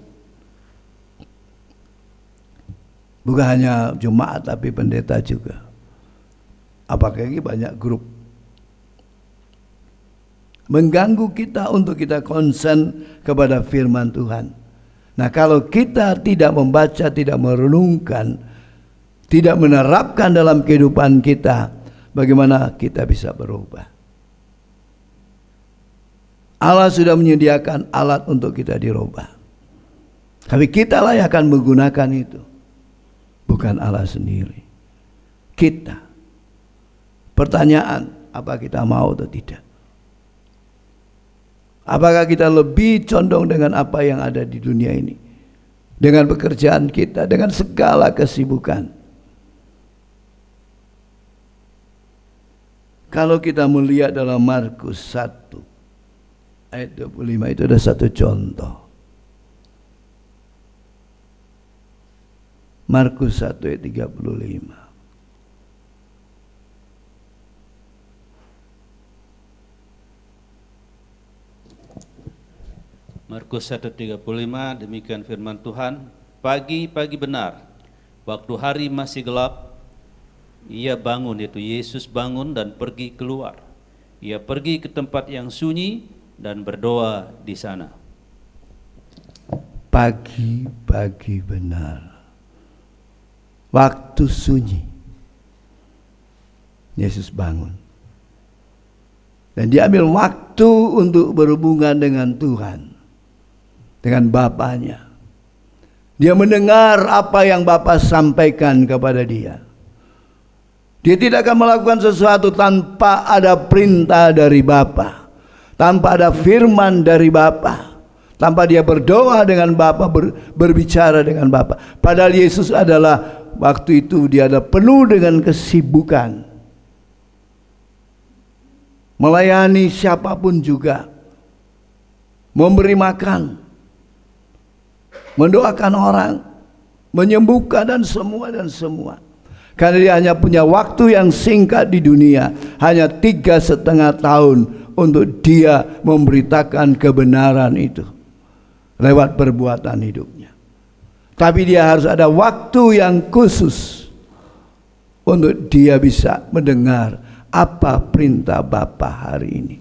Bukan hanya jemaat tapi pendeta juga. Apalagi banyak grup. Mengganggu kita untuk kita konsen kepada firman Tuhan. Nah, kalau kita tidak membaca, tidak merenungkan, tidak menerapkan dalam kehidupan kita, bagaimana kita bisa berubah? Allah sudah menyediakan alat untuk kita dirubah. Tapi kitalah yang akan menggunakan itu. Bukan Allah sendiri. Kita. Pertanyaan, apa kita mau atau tidak? Apakah kita lebih condong dengan apa yang ada di dunia ini? Dengan pekerjaan kita, dengan segala kesibukan. Kalau kita melihat dalam Markus 1 ayat 25, itu ada satu contoh. Markus 1 ayat 35. Markus 1:35, demikian firman Tuhan. Pagi-pagi benar, waktu hari masih gelap, ia bangun, yaitu Yesus bangun dan pergi keluar. Ia pergi ke tempat yang sunyi dan berdoa di sana. Pagi-pagi benar, waktu sunyi, Yesus bangun. Dan dia ambil waktu untuk berhubungan dengan Tuhan, dengan Bapaknya. Dia mendengar apa yang Bapa sampaikan kepada dia. Dia tidak akan melakukan sesuatu tanpa ada perintah dari Bapa, tanpa ada firman dari Bapa, tanpa dia berdoa dengan Bapa, berbicara dengan Bapa. Padahal Yesus adalah waktu itu dia ada penuh dengan kesibukan, melayani siapapun juga, memberi makan, mendoakan orang, menyembuhkan dan semua. Karena dia hanya punya waktu yang singkat di dunia, hanya 3,5 tahun untuk dia memberitakan kebenaran itu lewat perbuatan hidupnya. Tapi dia harus ada waktu yang khusus untuk dia bisa mendengar apa perintah Bapa hari ini.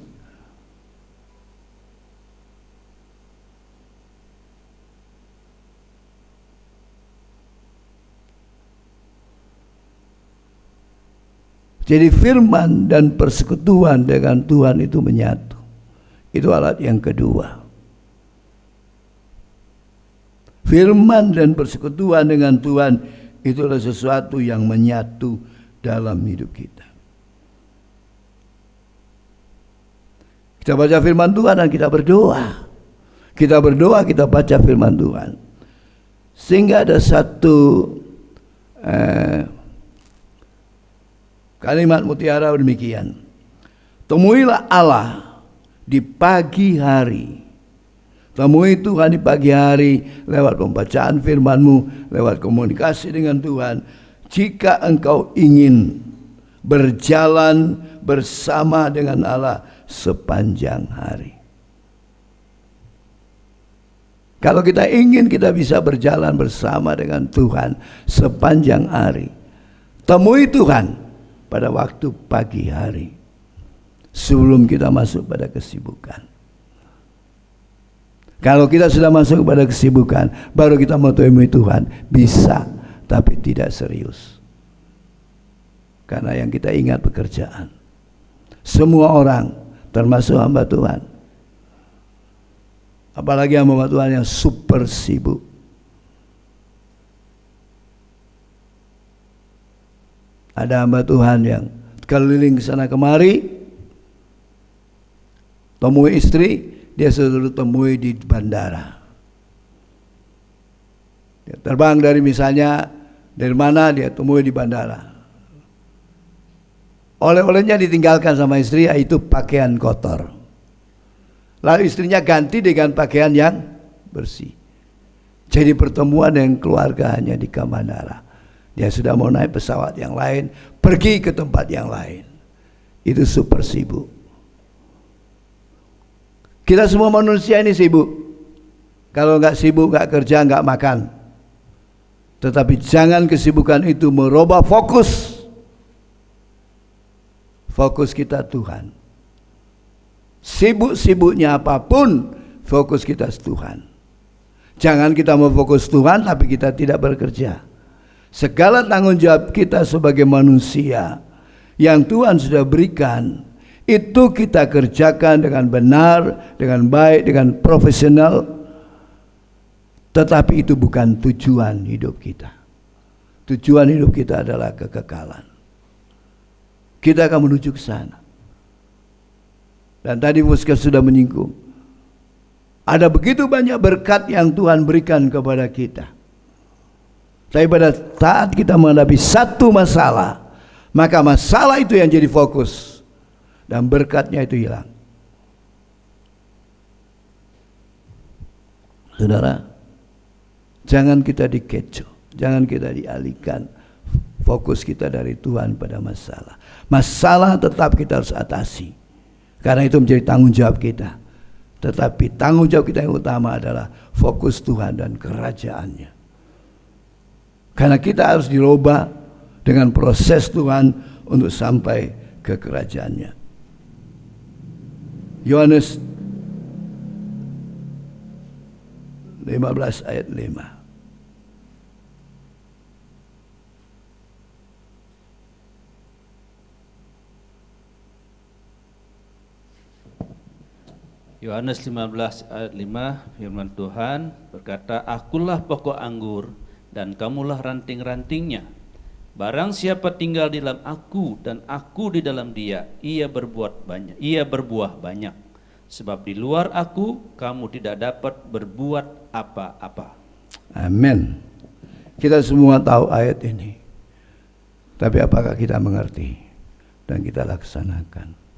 Jadi firman dan persekutuan dengan Tuhan itu menyatu. Itu alat yang kedua. Firman dan persekutuan dengan Tuhan itu adalah sesuatu yang menyatu dalam hidup kita. Kita baca firman Tuhan dan kita berdoa. Kita berdoa, kita baca firman Tuhan. Sehingga ada satu kalimat mutiara demikian. Temuilah Allah di pagi hari. Temui Tuhan di pagi hari lewat pembacaan firman-Mu, lewat komunikasi dengan Tuhan. Jika engkau ingin berjalan bersama dengan Allah sepanjang hari. Kalau kita ingin kita bisa berjalan bersama dengan Tuhan sepanjang hari, temui Tuhan pada waktu pagi hari sebelum kita masuk pada kesibukan. Kalau kita sudah masuk pada kesibukan, baru kita mau temui Tuhan, bisa, tapi tidak serius. Karena yang kita ingat pekerjaan. Semua orang, termasuk hamba Tuhan, apalagi hamba Tuhan yang super sibuk, ada hamba Tuhan yang keliling ke sana kemari, temui istri, dia selalu temui di bandara. Dia terbang dari misalnya dari mana, dia temui di bandara. Oleh-olehnya ditinggalkan sama istri, yaitu pakaian kotor. Lalu istrinya ganti dengan pakaian yang bersih. Jadi pertemuan dengan keluarga hanya di bandara. Dia sudah mau naik pesawat yang lain, pergi ke tempat yang lain. Itu super sibuk. Kita semua manusia ini sibuk. Kalau nggak sibuk, nggak kerja, nggak makan. Tetapi jangan kesibukan itu merubah fokus. Fokus kita Tuhan. Sibuk-sibuknya apapun, fokus kita Tuhan. Jangan kita mau fokus Tuhan, tapi kita tidak bekerja. Segala tanggung jawab kita sebagai manusia yang Tuhan sudah berikan, itu kita kerjakan dengan benar, dengan baik, dengan profesional. Tetapi itu bukan tujuan hidup kita. Tujuan hidup kita adalah kekekalan. Kita akan menuju ke sana. Dan tadi Puskes sudah menyinggung, ada begitu banyak berkat yang Tuhan berikan kepada kita. Tapi pada saat kita menghadapi satu masalah, maka masalah itu yang jadi fokus. Dan berkatnya itu hilang. Saudara, jangan kita dikecoh, jangan kita dialihkan fokus kita dari Tuhan pada masalah. Masalah tetap kita harus atasi, karena itu menjadi tanggung jawab kita. Tetapi tanggung jawab kita yang utama adalah fokus Tuhan dan kerajaannya. Karena kita harus dirubah dengan proses Tuhan untuk sampai ke kerajaannya. Yohanes 15 ayat 5. Yohanes 15 ayat 5, firman Tuhan berkata, "Akulah pokok anggur dan kamulah ranting-rantingnya. Barang siapa tinggal di dalam aku dan aku di dalam dia, ia berbuah banyak. Sebab di luar aku, kamu tidak dapat berbuat apa-apa." Amin. Kita semua tahu ayat ini. Tapi apakah kita mengerti dan kita laksanakan?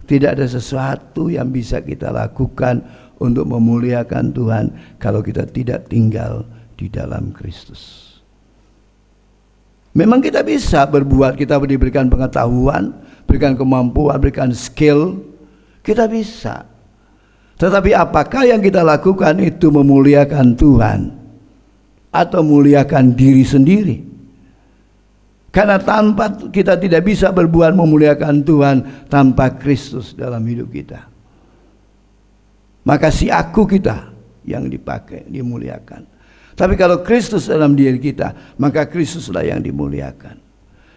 Tidak ada sesuatu yang bisa kita lakukan untuk memuliakan Tuhan kalau kita tidak tinggal di dalam Kristus. Memang kita bisa berbuat, kita diberikan pengetahuan, berikan kemampuan, berikan skill, kita bisa. Tetapi apakah yang kita lakukan itu memuliakan Tuhan atau memuliakan diri sendiri? Karena tanpa kita tidak bisa berbuat memuliakan Tuhan tanpa Kristus dalam hidup kita. Maka si aku kita yang dipakai, dimuliakan. Tapi kalau Kristus dalam diri kita, maka Kristuslah yang dimuliakan.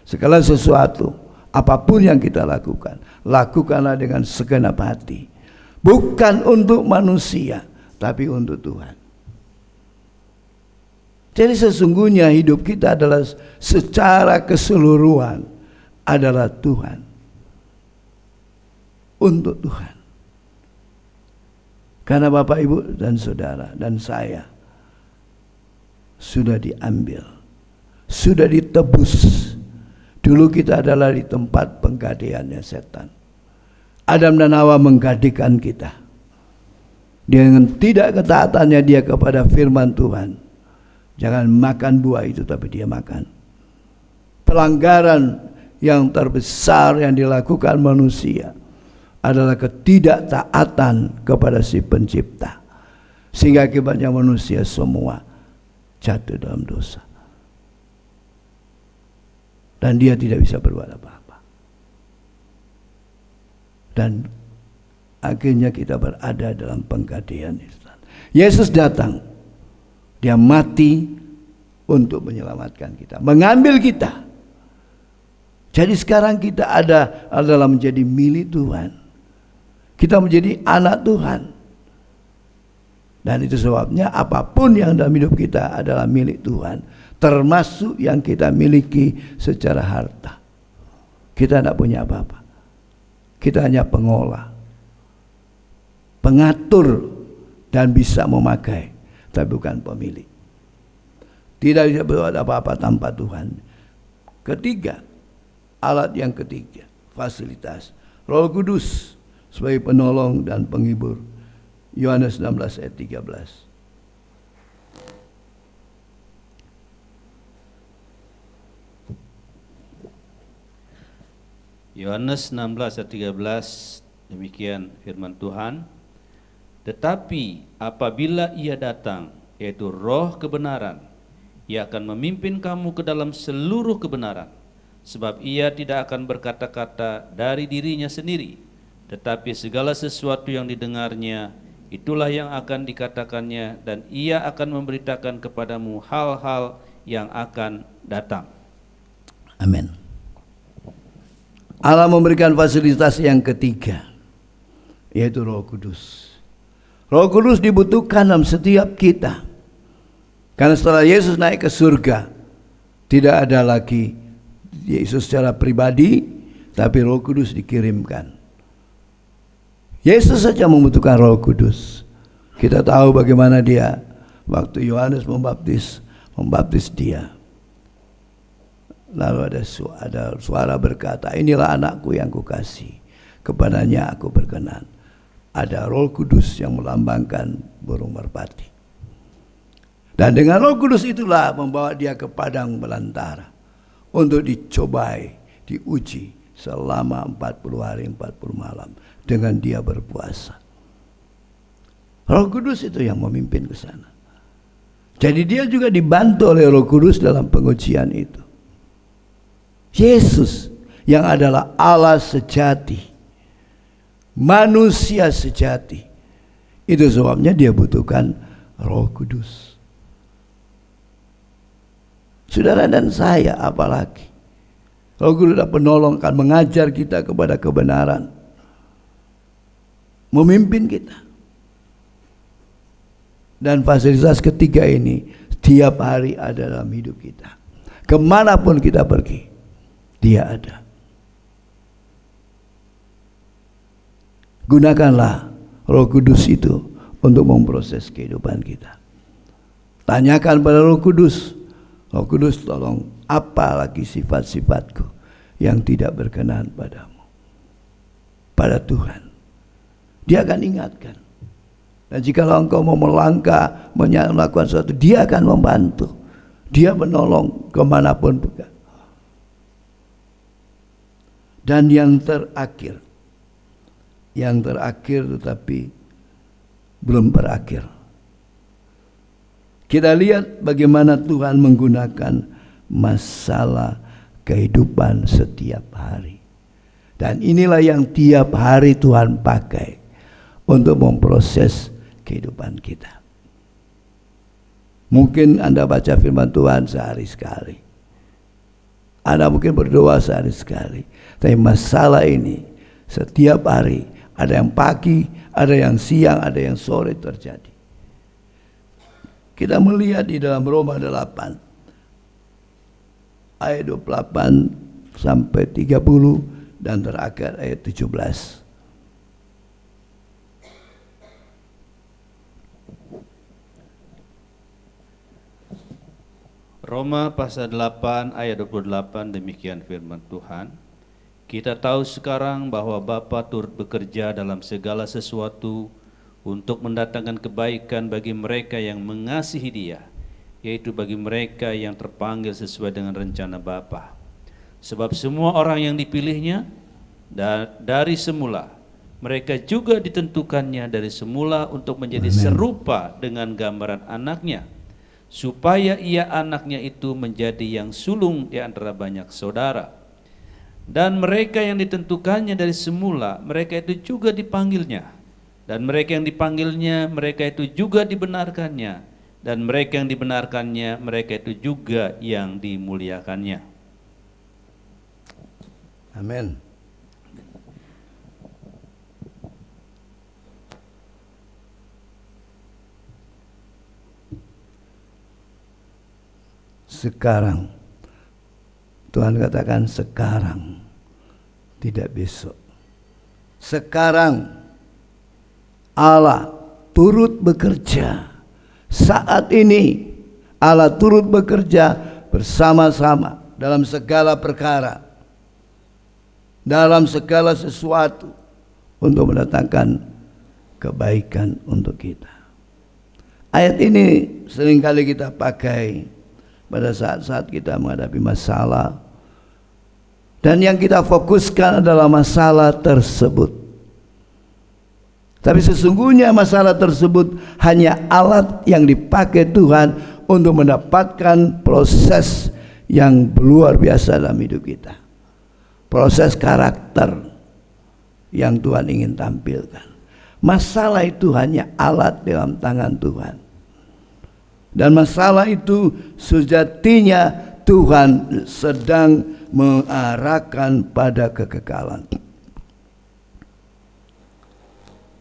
Segala sesuatu, apapun yang kita lakukan, lakukanlah dengan segenap hati. Bukan untuk manusia, tapi untuk Tuhan. Jadi sesungguhnya hidup kita adalah secara keseluruhan adalah Tuhan. Untuk Tuhan. Karena Bapak, Ibu, dan Saudara, dan saya sudah diambil, sudah ditebus. Dulu kita adalah di tempat penggadeannya setan. Adam dan Hawa menggadekan kita. Dengan tidak ketaatannya dia kepada firman Tuhan. Jangan makan buah itu, tapi dia makan. Pelanggaran yang terbesar yang dilakukan manusia adalah ketidaktaatan kepada si pencipta. Sehingga akibatnya manusia semua jatuh dalam dosa. Dan dia tidak bisa berbuat apa-apa. Dan akhirnya kita berada dalam penggadean itu. Yesus datang. Dia mati untuk menyelamatkan kita, mengambil kita. Jadi sekarang kita adalah menjadi milik Tuhan. Kita menjadi anak Tuhan. Dan itu sebabnya apapun yang dalam hidup kita adalah milik Tuhan, termasuk yang kita miliki secara harta. Kita tidak punya apa-apa. Kita hanya pengolah, pengatur, dan bisa memakai, tapi bukan pemilik. Tidak bisa berbuat apa-apa tanpa Tuhan. Ketiga, alat yang ketiga, fasilitas, Roh Kudus sebagai penolong dan penghibur. Yohanes 16 ayat 13. Yohanes 16 ayat 13, demikian firman Tuhan. Tetapi apabila Ia datang, yaitu Roh kebenaran, Ia akan memimpin kamu ke dalam seluruh kebenaran, sebab Ia tidak akan berkata-kata dari dirinya sendiri, tetapi segala sesuatu yang didengarnya, itulah yang akan dikatakannya, dan Ia akan memberitakan kepadamu hal-hal yang akan datang. Amin. Allah memberikan fasilitas yang ketiga, yaitu Roh Kudus. Roh Kudus dibutuhkan dalam setiap kita. Karena setelah Yesus naik ke surga, tidak ada lagi Yesus secara pribadi, tapi Roh Kudus dikirimkan. Yesus saja membutuhkan Roh Kudus. Kita tahu bagaimana dia waktu Yohanes membaptis dia. Lalu ada suara berkata, inilah anakku yang kukasihi, kepadanya aku berkenan. Ada Roh Kudus yang melambangkan burung merpati. Dan dengan Roh Kudus itulah membawa dia ke padang belantara untuk dicobai, diuji selama 40 hari 40 malam dengan dia berpuasa. Roh Kudus itu yang memimpin ke sana. Jadi dia juga dibantu oleh Roh Kudus dalam pengujian itu. Yesus yang adalah Allah sejati, manusia sejati, itu sebabnya dia butuhkan Roh Kudus. Saudara dan saya apalagi, Roh Kudus adalah penolong, akan mengajar kita kepada kebenaran, memimpin kita. Dan fasilitas ketiga ini setiap hari ada dalam hidup kita. Kemanapun kita pergi, dia ada. Gunakanlah Roh Kudus itu untuk memproses kehidupan kita. Tanyakan pada Roh Kudus, Roh Kudus tolong, apa lagi sifat-sifatku yang tidak berkenan padamu, pada Tuhan. Dia akan ingatkan. Dan jikalau engkau mau melangkah, melakukan sesuatu, Dia akan membantu. Dia menolong kemanapun bukan. Dan yang terakhir tetapi belum berakhir. Kita lihat bagaimana Tuhan menggunakan masalah kehidupan setiap hari. Dan inilah yang tiap hari Tuhan pakai untuk memproses kehidupan kita. Mungkin Anda baca firman Tuhan sehari sekali. Anda mungkin berdoa sehari sekali. Tapi masalah ini setiap hari, ada yang pagi, ada yang siang, ada yang sore terjadi. Kita melihat di dalam Roma 8 ayat 28 sampai 30 dan terakhir ayat 17. Roma pasal 8 ayat 28, demikian firman Tuhan. Kita tahu sekarang bahwa Bapa turut bekerja dalam segala sesuatu untuk mendatangkan kebaikan bagi mereka yang mengasihi Dia, yaitu bagi mereka yang terpanggil sesuai dengan rencana Bapa. Sebab semua orang yang dipilihnya dari semula, mereka juga ditentukannya dari semula untuk menjadi serupa dengan gambaran anaknya, supaya ia anaknya itu menjadi yang sulung di antara banyak saudara. Dan mereka yang ditentukannya dari semula, mereka itu juga dipanggilnya. Dan mereka yang dipanggilnya, mereka itu juga dibenarkannya. Dan mereka yang dibenarkannya, mereka itu juga yang dimuliakannya. Amin. Sekarang, Tuhan katakan sekarang, tidak besok. Sekarang Allah turut bekerja. Saat ini Allah turut bekerja bersama-sama dalam segala perkara, dalam segala sesuatu untuk mendatangkan kebaikan untuk kita. Ayat ini seringkali kita pakai pada saat-saat kita menghadapi masalah, dan yang kita fokuskan adalah masalah tersebut. Tapi sesungguhnya masalah tersebut hanya alat yang dipakai Tuhan untuk mendapatkan proses yang luar biasa dalam hidup kita. Proses karakter yang Tuhan ingin tampilkan. Masalah itu hanya alat dalam tangan Tuhan. Dan masalah itu sejatinya Tuhan sedang mengarahkan pada kekekalan.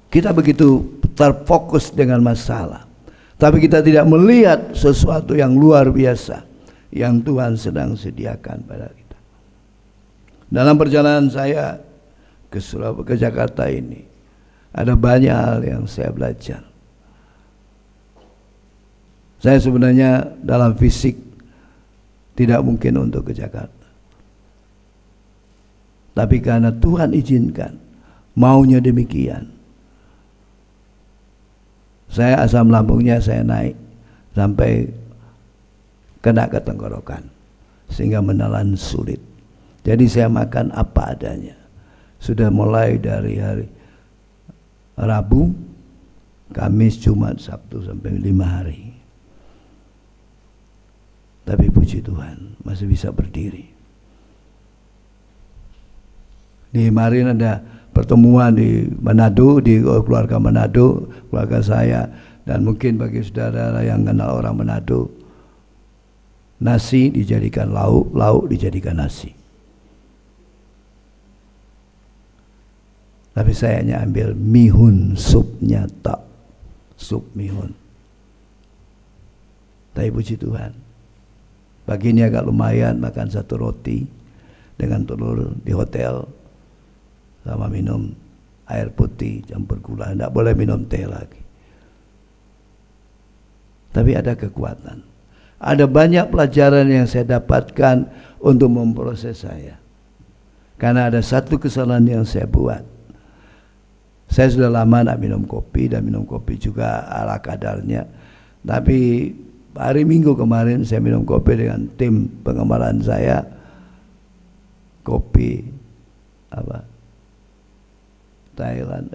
Kita begitu terfokus dengan masalah, tapi kita tidak melihat sesuatu yang luar biasa yang Tuhan sedang sediakan pada kita. Dalam perjalanan saya ke Jakarta ini, ada banyak hal yang saya belajar. Saya sebenarnya dalam fisik tidak mungkin untuk ke Jakarta, tapi karena Tuhan izinkan, maunya demikian, saya asam lambungnya saya naik sampai kena ke tenggorokan sehingga menelan sulit. Jadi saya makan apa adanya. Sudah mulai dari hari Rabu, Kamis, Jumat, Sabtu sampai 5 hari. Tapi puji Tuhan masih bisa berdiri. Di kemarin ada pertemuan di Manado, di keluarga Manado, keluarga saya, dan mungkin bagi saudara yang kenal orang Manado, nasi dijadikan lauk, lauk dijadikan nasi. Tapi saya hanya ambil mihun, supnya tak, sup mihun. Tapi puji Tuhan, pagi ini agak lumayan, makan satu roti dengan telur di hotel, sama minum air putih campur gula. Tidak boleh minum teh lagi. Tapi ada kekuatan. Ada banyak pelajaran yang saya dapatkan untuk memproses saya. Karena ada satu kesalahan yang saya buat. Saya sudah lama tidak minum kopi, dan minum kopi juga ala kadarnya. Tapi hari Minggu kemarin saya minum kopi dengan tim pengembalaan saya. Kopi apa? Thailand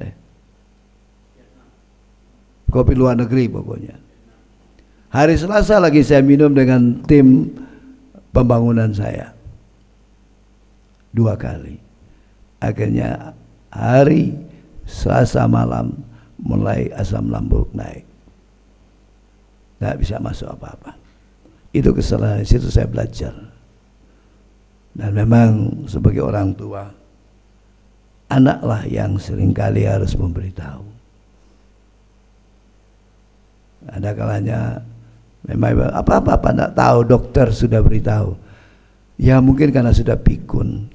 kopi luar negeri pokoknya. Hari Selasa lagi saya minum dengan tim pembangunan saya 2 kali. Akhirnya hari Selasa malam mulai asam lambung naik, nggak bisa masuk apa-apa. Itu kesalahan, situ saya belajar. Dan memang sebagai orang tua, anaklah yang seringkali harus memberitahu. Ada kalanya memang apa-apa tidak tahu, dokter sudah beritahu. Ya mungkin karena sudah pikun.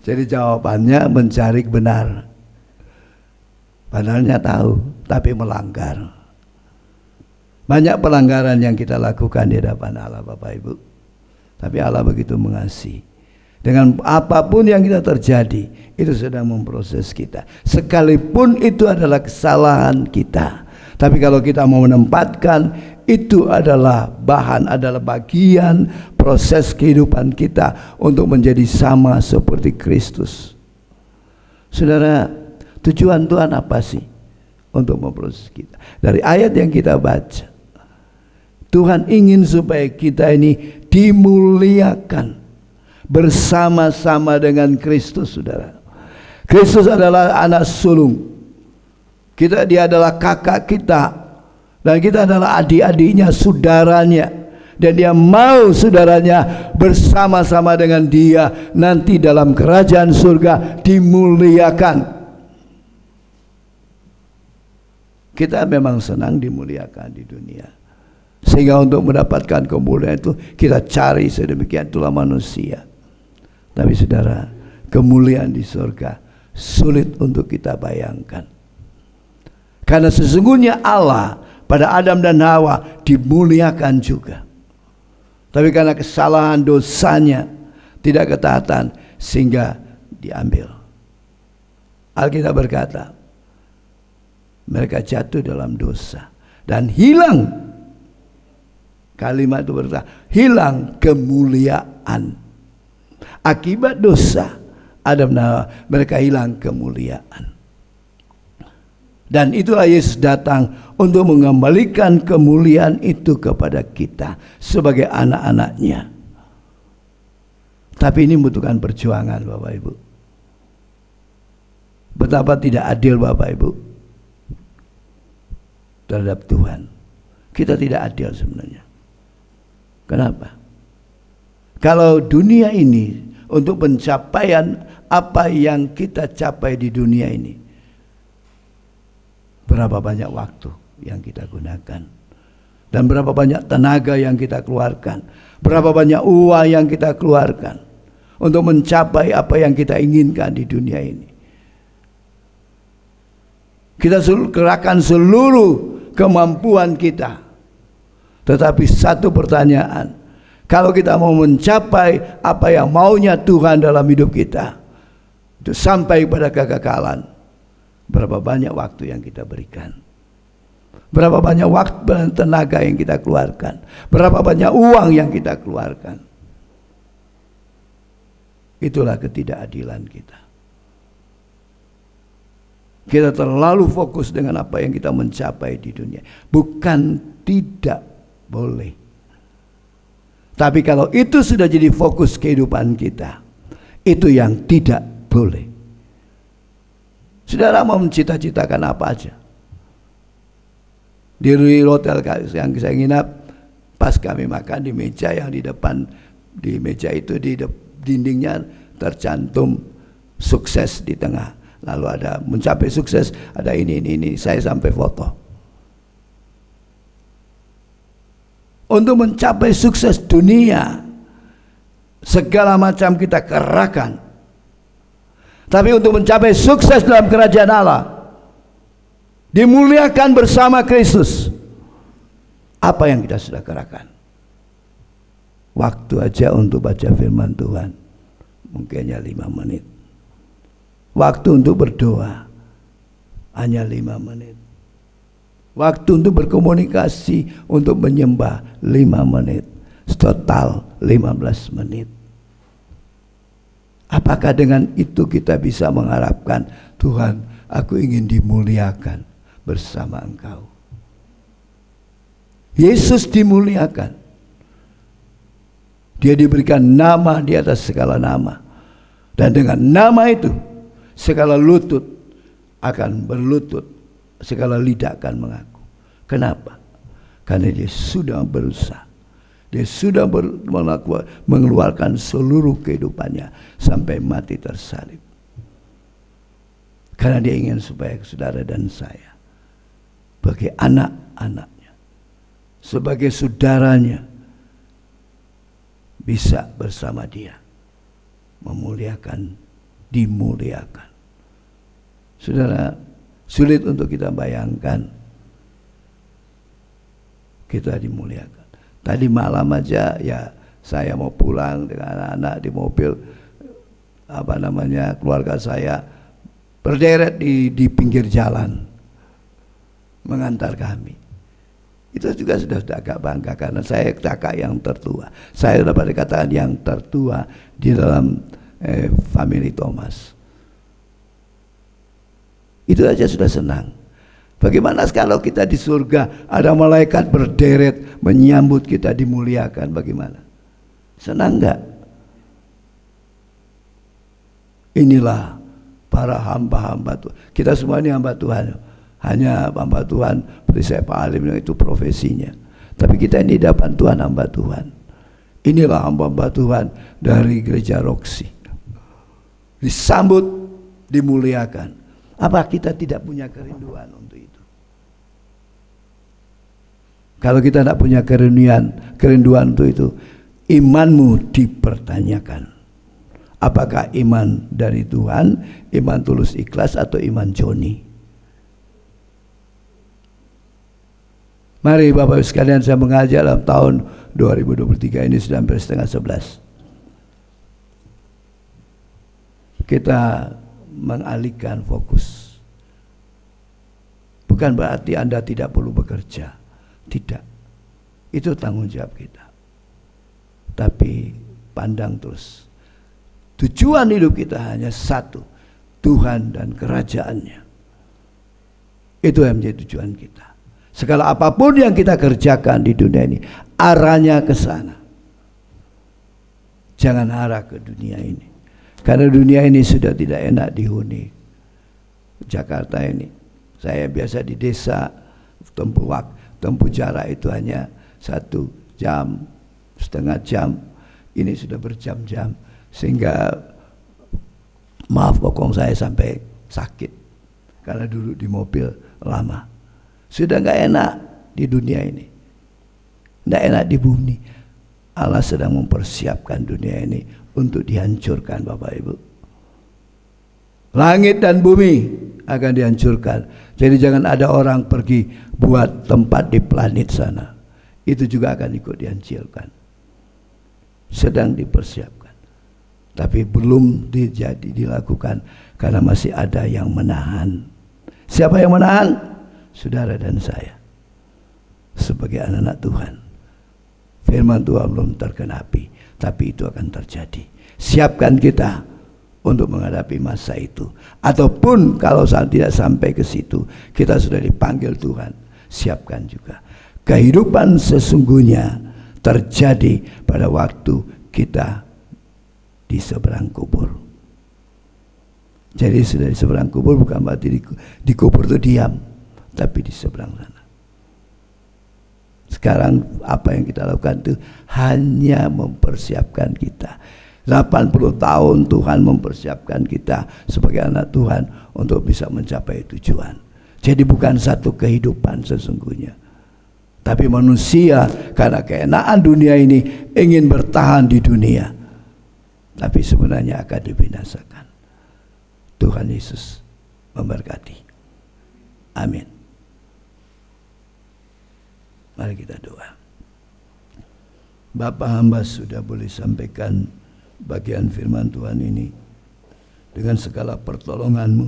Jadi jawabannya mencari benar. Padahalnya tahu, tapi melanggar. Banyak pelanggaran yang kita lakukan di hadapan Allah, Bapak Ibu. Tapi Allah begitu mengasihi. Dengan apapun yang kita terjadi, itu sedang memproses kita. Sekalipun itu adalah kesalahan kita. Tapi kalau kita mau menempatkan, itu adalah bahan, adalah bagian proses kehidupan kita untuk menjadi sama seperti Kristus. Saudara, tujuan Tuhan apa sih untuk memproses kita? Dari ayat yang kita baca, Tuhan ingin supaya kita ini dimuliakan bersama-sama dengan Kristus, saudara. Kristus adalah anak sulung. Dia adalah kakak kita, dan kita adalah adik-adiknya, saudaranya. Dan dia mau saudaranya bersama-sama dengan dia nanti dalam kerajaan surga dimuliakan. Kita memang senang dimuliakan di dunia, sehingga untuk mendapatkan kemuliaan itu kita cari sedemikian itulah manusia. Tapi saudara, kemuliaan di surga sulit untuk kita bayangkan. Karena sesungguhnya Allah pada Adam dan Hawa dimuliakan juga. Tapi karena kesalahan dosanya, tidak ketaatan, sehingga diambil. Alkitab berkata, mereka jatuh dalam dosa dan hilang. Kalimat itu berkata, hilang kemuliaan. Akibat dosa Adam dan Hawa, mereka hilang kemuliaan. Dan itulah Yesus datang untuk mengembalikan kemuliaan itu kepada kita sebagai anak-anaknya. Tapi ini membutuhkan perjuangan, Bapak Ibu. Betapa tidak adil, Bapak Ibu, terhadap Tuhan. Kita tidak adil sebenarnya. Kenapa? Kalau dunia ini, untuk pencapaian apa yang kita capai di dunia ini, berapa banyak waktu yang kita gunakan, dan berapa banyak tenaga yang kita keluarkan, berapa banyak uang yang kita keluarkan untuk mencapai apa yang kita inginkan di dunia ini. Kita kerahkan seluruh kemampuan kita. Tetapi satu pertanyaan, kalau kita mau mencapai apa yang maunya Tuhan dalam hidup kita, itu sampai pada kekekalan, berapa banyak waktu yang kita berikan, berapa banyak waktu dan tenaga yang kita keluarkan, berapa banyak uang yang kita keluarkan. Itulah ketidakadilan kita. Kita terlalu fokus dengan apa yang kita mencapai di dunia. Bukan tidak boleh, tapi kalau itu sudah jadi fokus kehidupan kita, itu yang tidak boleh. Saudara mau mencita-citakan apa aja. Di hotel yang saya nginap, pas kami makan di meja yang di depan, di meja itu di dindingnya tercantum sukses di tengah. Lalu ada mencapai sukses, ada ini, saya sampai foto. Untuk mencapai sukses dunia, segala macam kita kerahkan. Tapi untuk mencapai sukses dalam kerajaan Allah, dimuliakan bersama Kristus, apa yang kita sudah kerahkan? Waktu aja untuk baca firman Tuhan, mungkinnya 5 menit. Waktu untuk berdoa, hanya 5 menit. Waktu untuk berkomunikasi, untuk menyembah 5 menit. Total 15 menit. Apakah dengan itu kita bisa mengharapkan, Tuhan, aku ingin dimuliakan bersama Engkau? Yesus dimuliakan. Dia diberikan nama di atas segala nama. Dan dengan nama itu, segala lutut akan berlutut, segala lidah akan mengaku. Kenapa? Karena dia sudah berusaha. Dia sudah mengeluarkan seluruh kehidupannya sampai mati tersalib. Karena dia ingin supaya saudara dan saya, sebagai anak-anaknya, sebagai saudaranya, bisa bersama dia memuliakan, dimuliakan. Saudara, sulit untuk kita bayangkan kita dimuliakan. Tadi malam aja ya saya mau pulang dengan anak-anak di mobil, keluarga saya berderet di pinggir jalan mengantar kami. Itu juga sudah agak bangga karena saya kakak yang tertua. Saya dapat dikatakan yang tertua di dalam family Thomas. Itu aja sudah senang. Bagaimana kalau kita di surga ada malaikat berderet menyambut kita, dimuliakan, bagaimana? Senang enggak? Inilah para hamba-hamba Tuhan. Kita semua ini hamba Tuhan. Hanya hamba Tuhan seperti saya Pak Alim itu profesinya. Tapi kita ini dapat Tuhan, hamba Tuhan. Inilah hamba-hamba Tuhan dari gereja Roxy. Disambut, dimuliakan. Apa kita tidak punya kerinduan untuk itu? Kalau kita tidak punya kerinduan untuk itu, imanmu dipertanyakan. Apakah iman dari Tuhan, iman tulus ikhlas, atau iman Joni? Mari Bapak Ibu sekalian, saya mengajak dalam tahun 2023 ini sudah hampir setengah 11. Kita mengalihkan fokus. Bukan berarti Anda tidak perlu bekerja. Tidak. Itu tanggung jawab kita. Tapi pandang terus. Tujuan hidup kita hanya satu. Tuhan dan kerajaannya. Itu yang menjadi tujuan kita. Segala apapun yang kita kerjakan di dunia ini, arahnya ke sana. Jangan arah ke dunia ini. Karena dunia ini sudah tidak enak dihuni. Jakarta ini, saya biasa di desa, tempuh jarak itu hanya 1 jam, setengah jam. Ini sudah berjam-jam, sehingga maaf bokong saya sampai sakit karena duduk di mobil lama. Sudah nggak enak di dunia ini, nggak enak di bumi. Allah sedang mempersiapkan dunia ini untuk dihancurkan, Bapak Ibu. Langit dan bumi akan dihancurkan. Jadi jangan ada orang pergi buat tempat di planet sana. Itu juga akan ikut dihancurkan. Sedang dipersiapkan. Tapi belum dilakukan karena masih ada yang menahan. Siapa yang menahan? Saudara dan saya. Sebagai anak-anak Tuhan. Firman Tuhan belum tergenapi, tapi itu akan terjadi. Siapkan kita untuk menghadapi masa itu. Ataupun kalau tidak sampai ke situ, kita sudah dipanggil Tuhan, siapkan juga. Kehidupan sesungguhnya terjadi pada waktu kita di seberang kubur. Jadi sudah di seberang kubur bukan berarti di kubur itu diam, tapi di seberang sana. Sekarang apa yang kita lakukan itu hanya mempersiapkan kita. 80 tahun Tuhan mempersiapkan kita sebagai anak Tuhan untuk bisa mencapai tujuan. Jadi bukan satu kehidupan sesungguhnya. Tapi manusia karena keenaan dunia ini ingin bertahan di dunia. Tapi sebenarnya akan dibinasakan. Tuhan Yesus memberkati. Amin. Mari kita doa. Bapa, hamba sudah boleh sampaikan bagian firman Tuhan ini dengan segala pertolongan-Mu.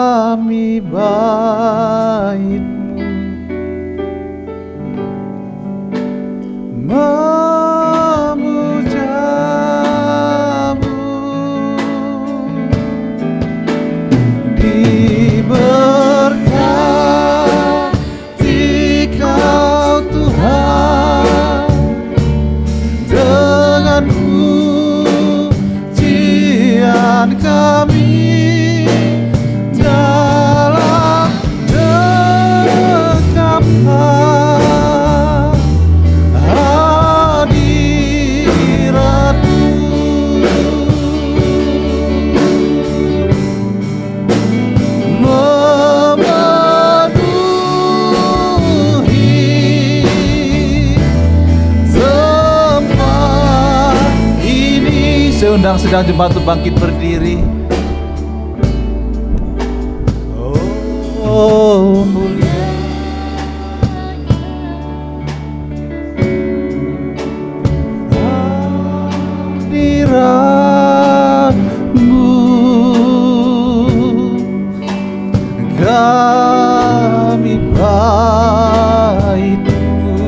kami bait-Mu, memuja-Mu. Diberkati Kau Tuhan, dengan pujian kami dalam dengkapan hadirat-Mu. Memenuhi tempat ini. Saya undang sedang jemaat untuk bangkit berdiri. Oh, mulia hadirat-Mu, kami bait-Mu,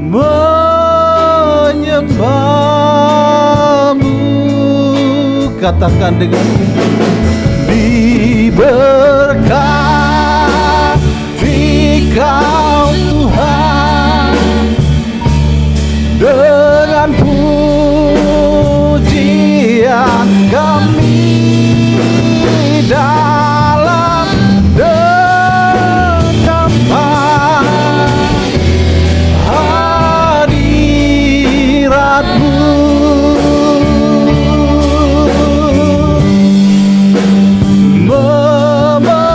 menyembah-Mu. Katakan dengan diberkati Kau Tuhan, dengan pujian kami dalam dengkapan hadirat-Mu. Memenuhi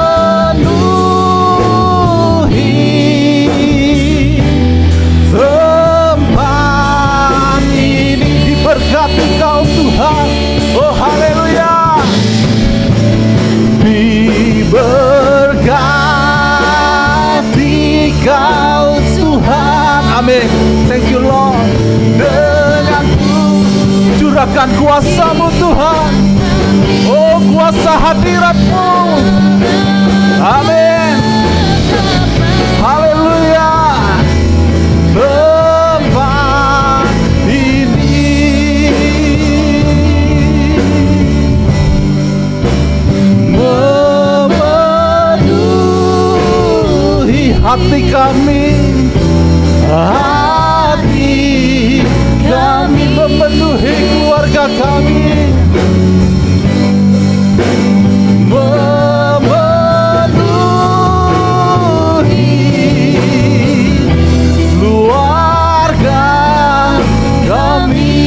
tempat ini. Diberkati Kau Tuhan. Oh haleluya. Diberkati Kau Tuhan. Amin. Thank you Lord. Dengan curahkan kuasa-Mu Tuhan. Oh kuasa hadirat-Mu. Amin. Haleluya. Tempat ini memenuhi hati kami. Hati kami memenuhi keluarga kami. Memenuhi keluarga kami.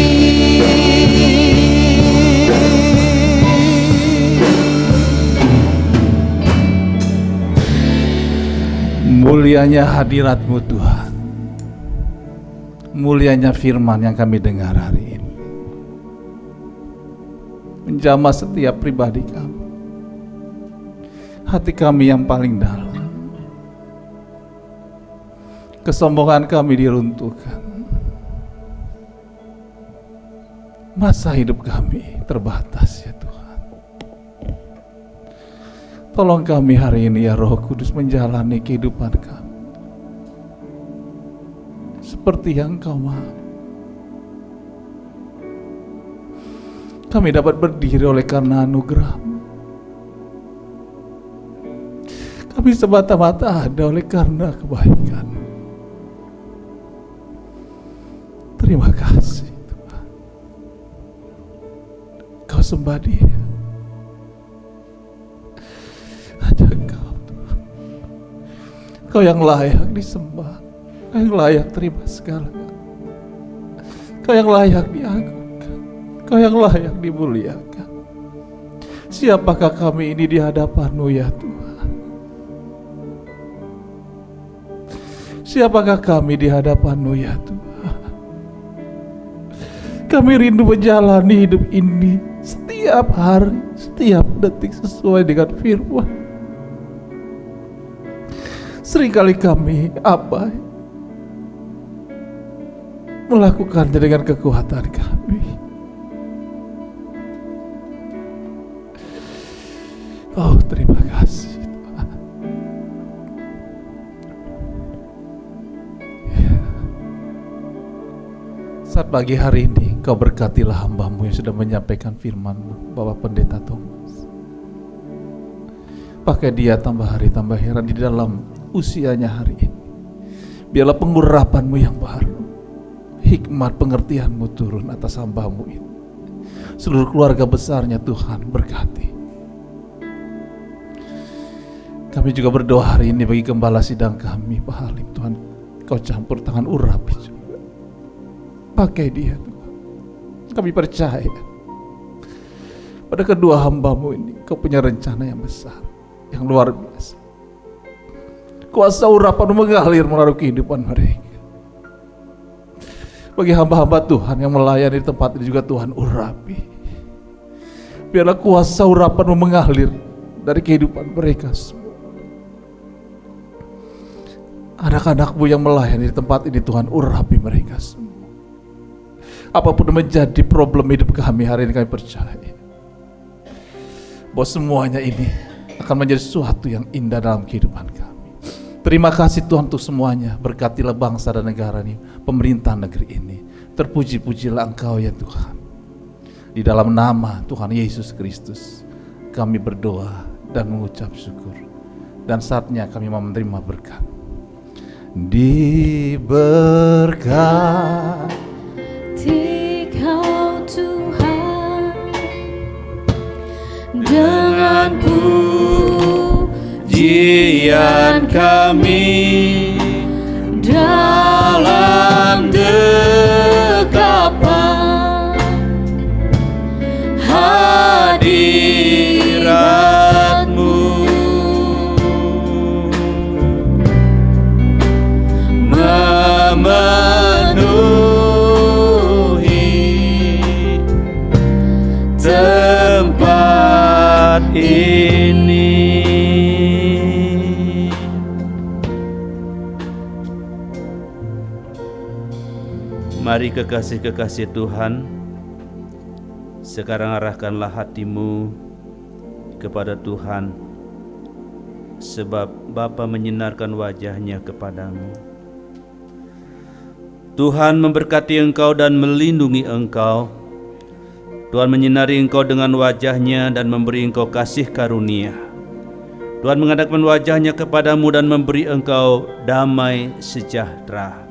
Mulianya hadirat-Mu Tuhan, mulianya firman yang kami dengar hari ini, menjamah setiap pribadi kami, hati kami yang paling dalam. Kesombongan kami diruntuhkan. Masa hidup kami terbatas ya Tuhan. Tolong kami hari ini ya Roh Kudus menjalani kehidupan kami seperti yang Kau mau. Kami dapat berdiri oleh karena anugerah-Mu. Kami semata-mata ada oleh karena kebaikan. Terima kasih Tuhan. Kau sembah Dia. Hanya Kau Tuhan. Kau yang layak disembah. Kau yang layak terima segala. Kau yang layak diagungkan. Kau yang layak dimuliakan. Siapakah kami ini di hadapan-Mu ya Tuhan? Siapakah kami di hadapan-Mu ya Tuhan? Kami rindu menjalani hidup ini setiap hari, setiap detik sesuai dengan firman. Seringkali kami abai melakukannya dengan kekuatan kami. Oh, terima kasih Tuhan. Saat pagi hari ini Kau berkatilah hamba-Mu yang sudah menyampaikan firman-Mu, Bapak Pendeta Thomas. Pakai dia tambah hari tambah heran di dalam usianya hari ini. Biarlah pengurapan-Mu yang baru, hikmat pengertian-Mu turun atas hamba-Mu ini. Seluruh keluarga besarnya Tuhan berkati. Kami juga berdoa hari ini bagi gembala sidang kami, Pak Halim. Tuhan, Kau campur tangan urapi juga. Pakai dia Tuhan. Kami percaya pada kedua hamba-Mu ini Kau punya rencana yang besar, yang luar biasa. Kuasa urapan mengalir melalui kehidupan mereka. Bagi hamba-hamba Tuhan yang melayani di tempat ini juga Tuhan urapi. Biarlah kuasa urapan mengalir dari kehidupan mereka semua. Anak-anak-Mu yang melayani di tempat ini Tuhan urapi mereka semua. Apapun menjadi problem hidup kami hari ini, kami percaya bahwa semuanya ini akan menjadi sesuatu yang indah dalam kehidupan kami. Terima kasih Tuhan untuk semuanya. Berkatilah bangsa dan negara ini, pemerintah negeri ini. Terpuji-pujilah Engkau ya Tuhan. Di dalam nama Tuhan Yesus Kristus kami berdoa dan mengucap syukur. Dan saatnya kami mau menerima berkat. Diberkati Kau Tuhan dengan pujian kami dalam dekapan hadirat-Mu, memenuhi tempat ini. Mari kekasih-kekasih Tuhan, sekarang arahkanlah hatimu kepada Tuhan, sebab Bapa menyinarkan wajahnya kepadamu. Tuhan memberkati engkau dan melindungi engkau. Tuhan menyinari engkau dengan wajahnya dan memberi engkau kasih karunia. Tuhan menghadapkan wajahnya kepadamu dan memberi engkau damai sejahtera.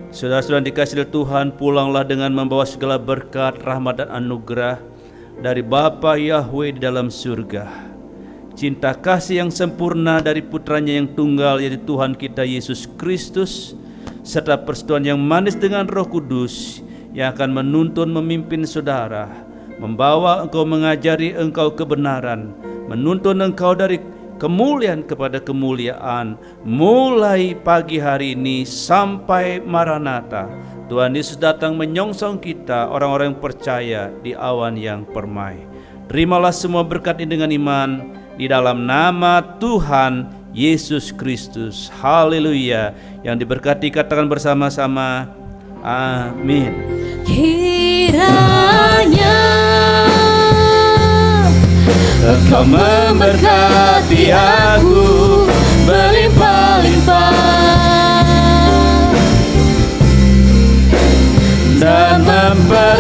Saudara-saudara dikasihi Tuhan, pulanglah dengan membawa segala berkat, rahmat dan anugerah dari Bapa Yahweh di dalam surga. Cinta kasih yang sempurna dari putranya yang tunggal, yaitu Tuhan kita Yesus Kristus, serta persetujuan yang manis dengan Roh Kudus yang akan menuntun memimpin saudara, membawa engkau, mengajari engkau kebenaran, menuntun engkau dari kemuliaan kepada kemuliaan, mulai pagi hari ini sampai Maranatha. Tuhan Yesus datang menyongsong kita, orang-orang yang percaya di awan yang permai. Terimalah semua berkat ini dengan iman di dalam nama Tuhan Yesus Kristus. Haleluya. Yang diberkati katakan bersama-sama, amin. Kiranya Engkau memberkati aku berlimpah-limpah dan memperluas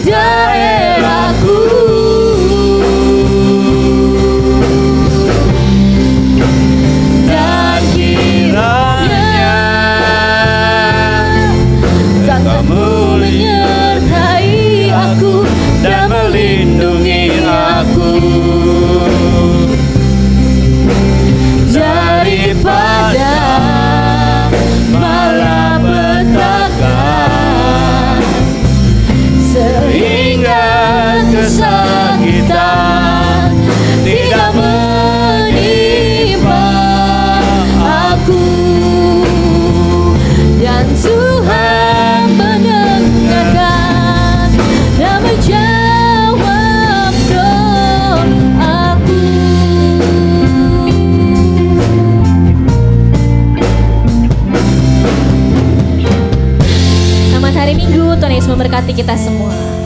daerahku, dan kiranya Engkau menyertai aku dan melindungi memberkati kita semua.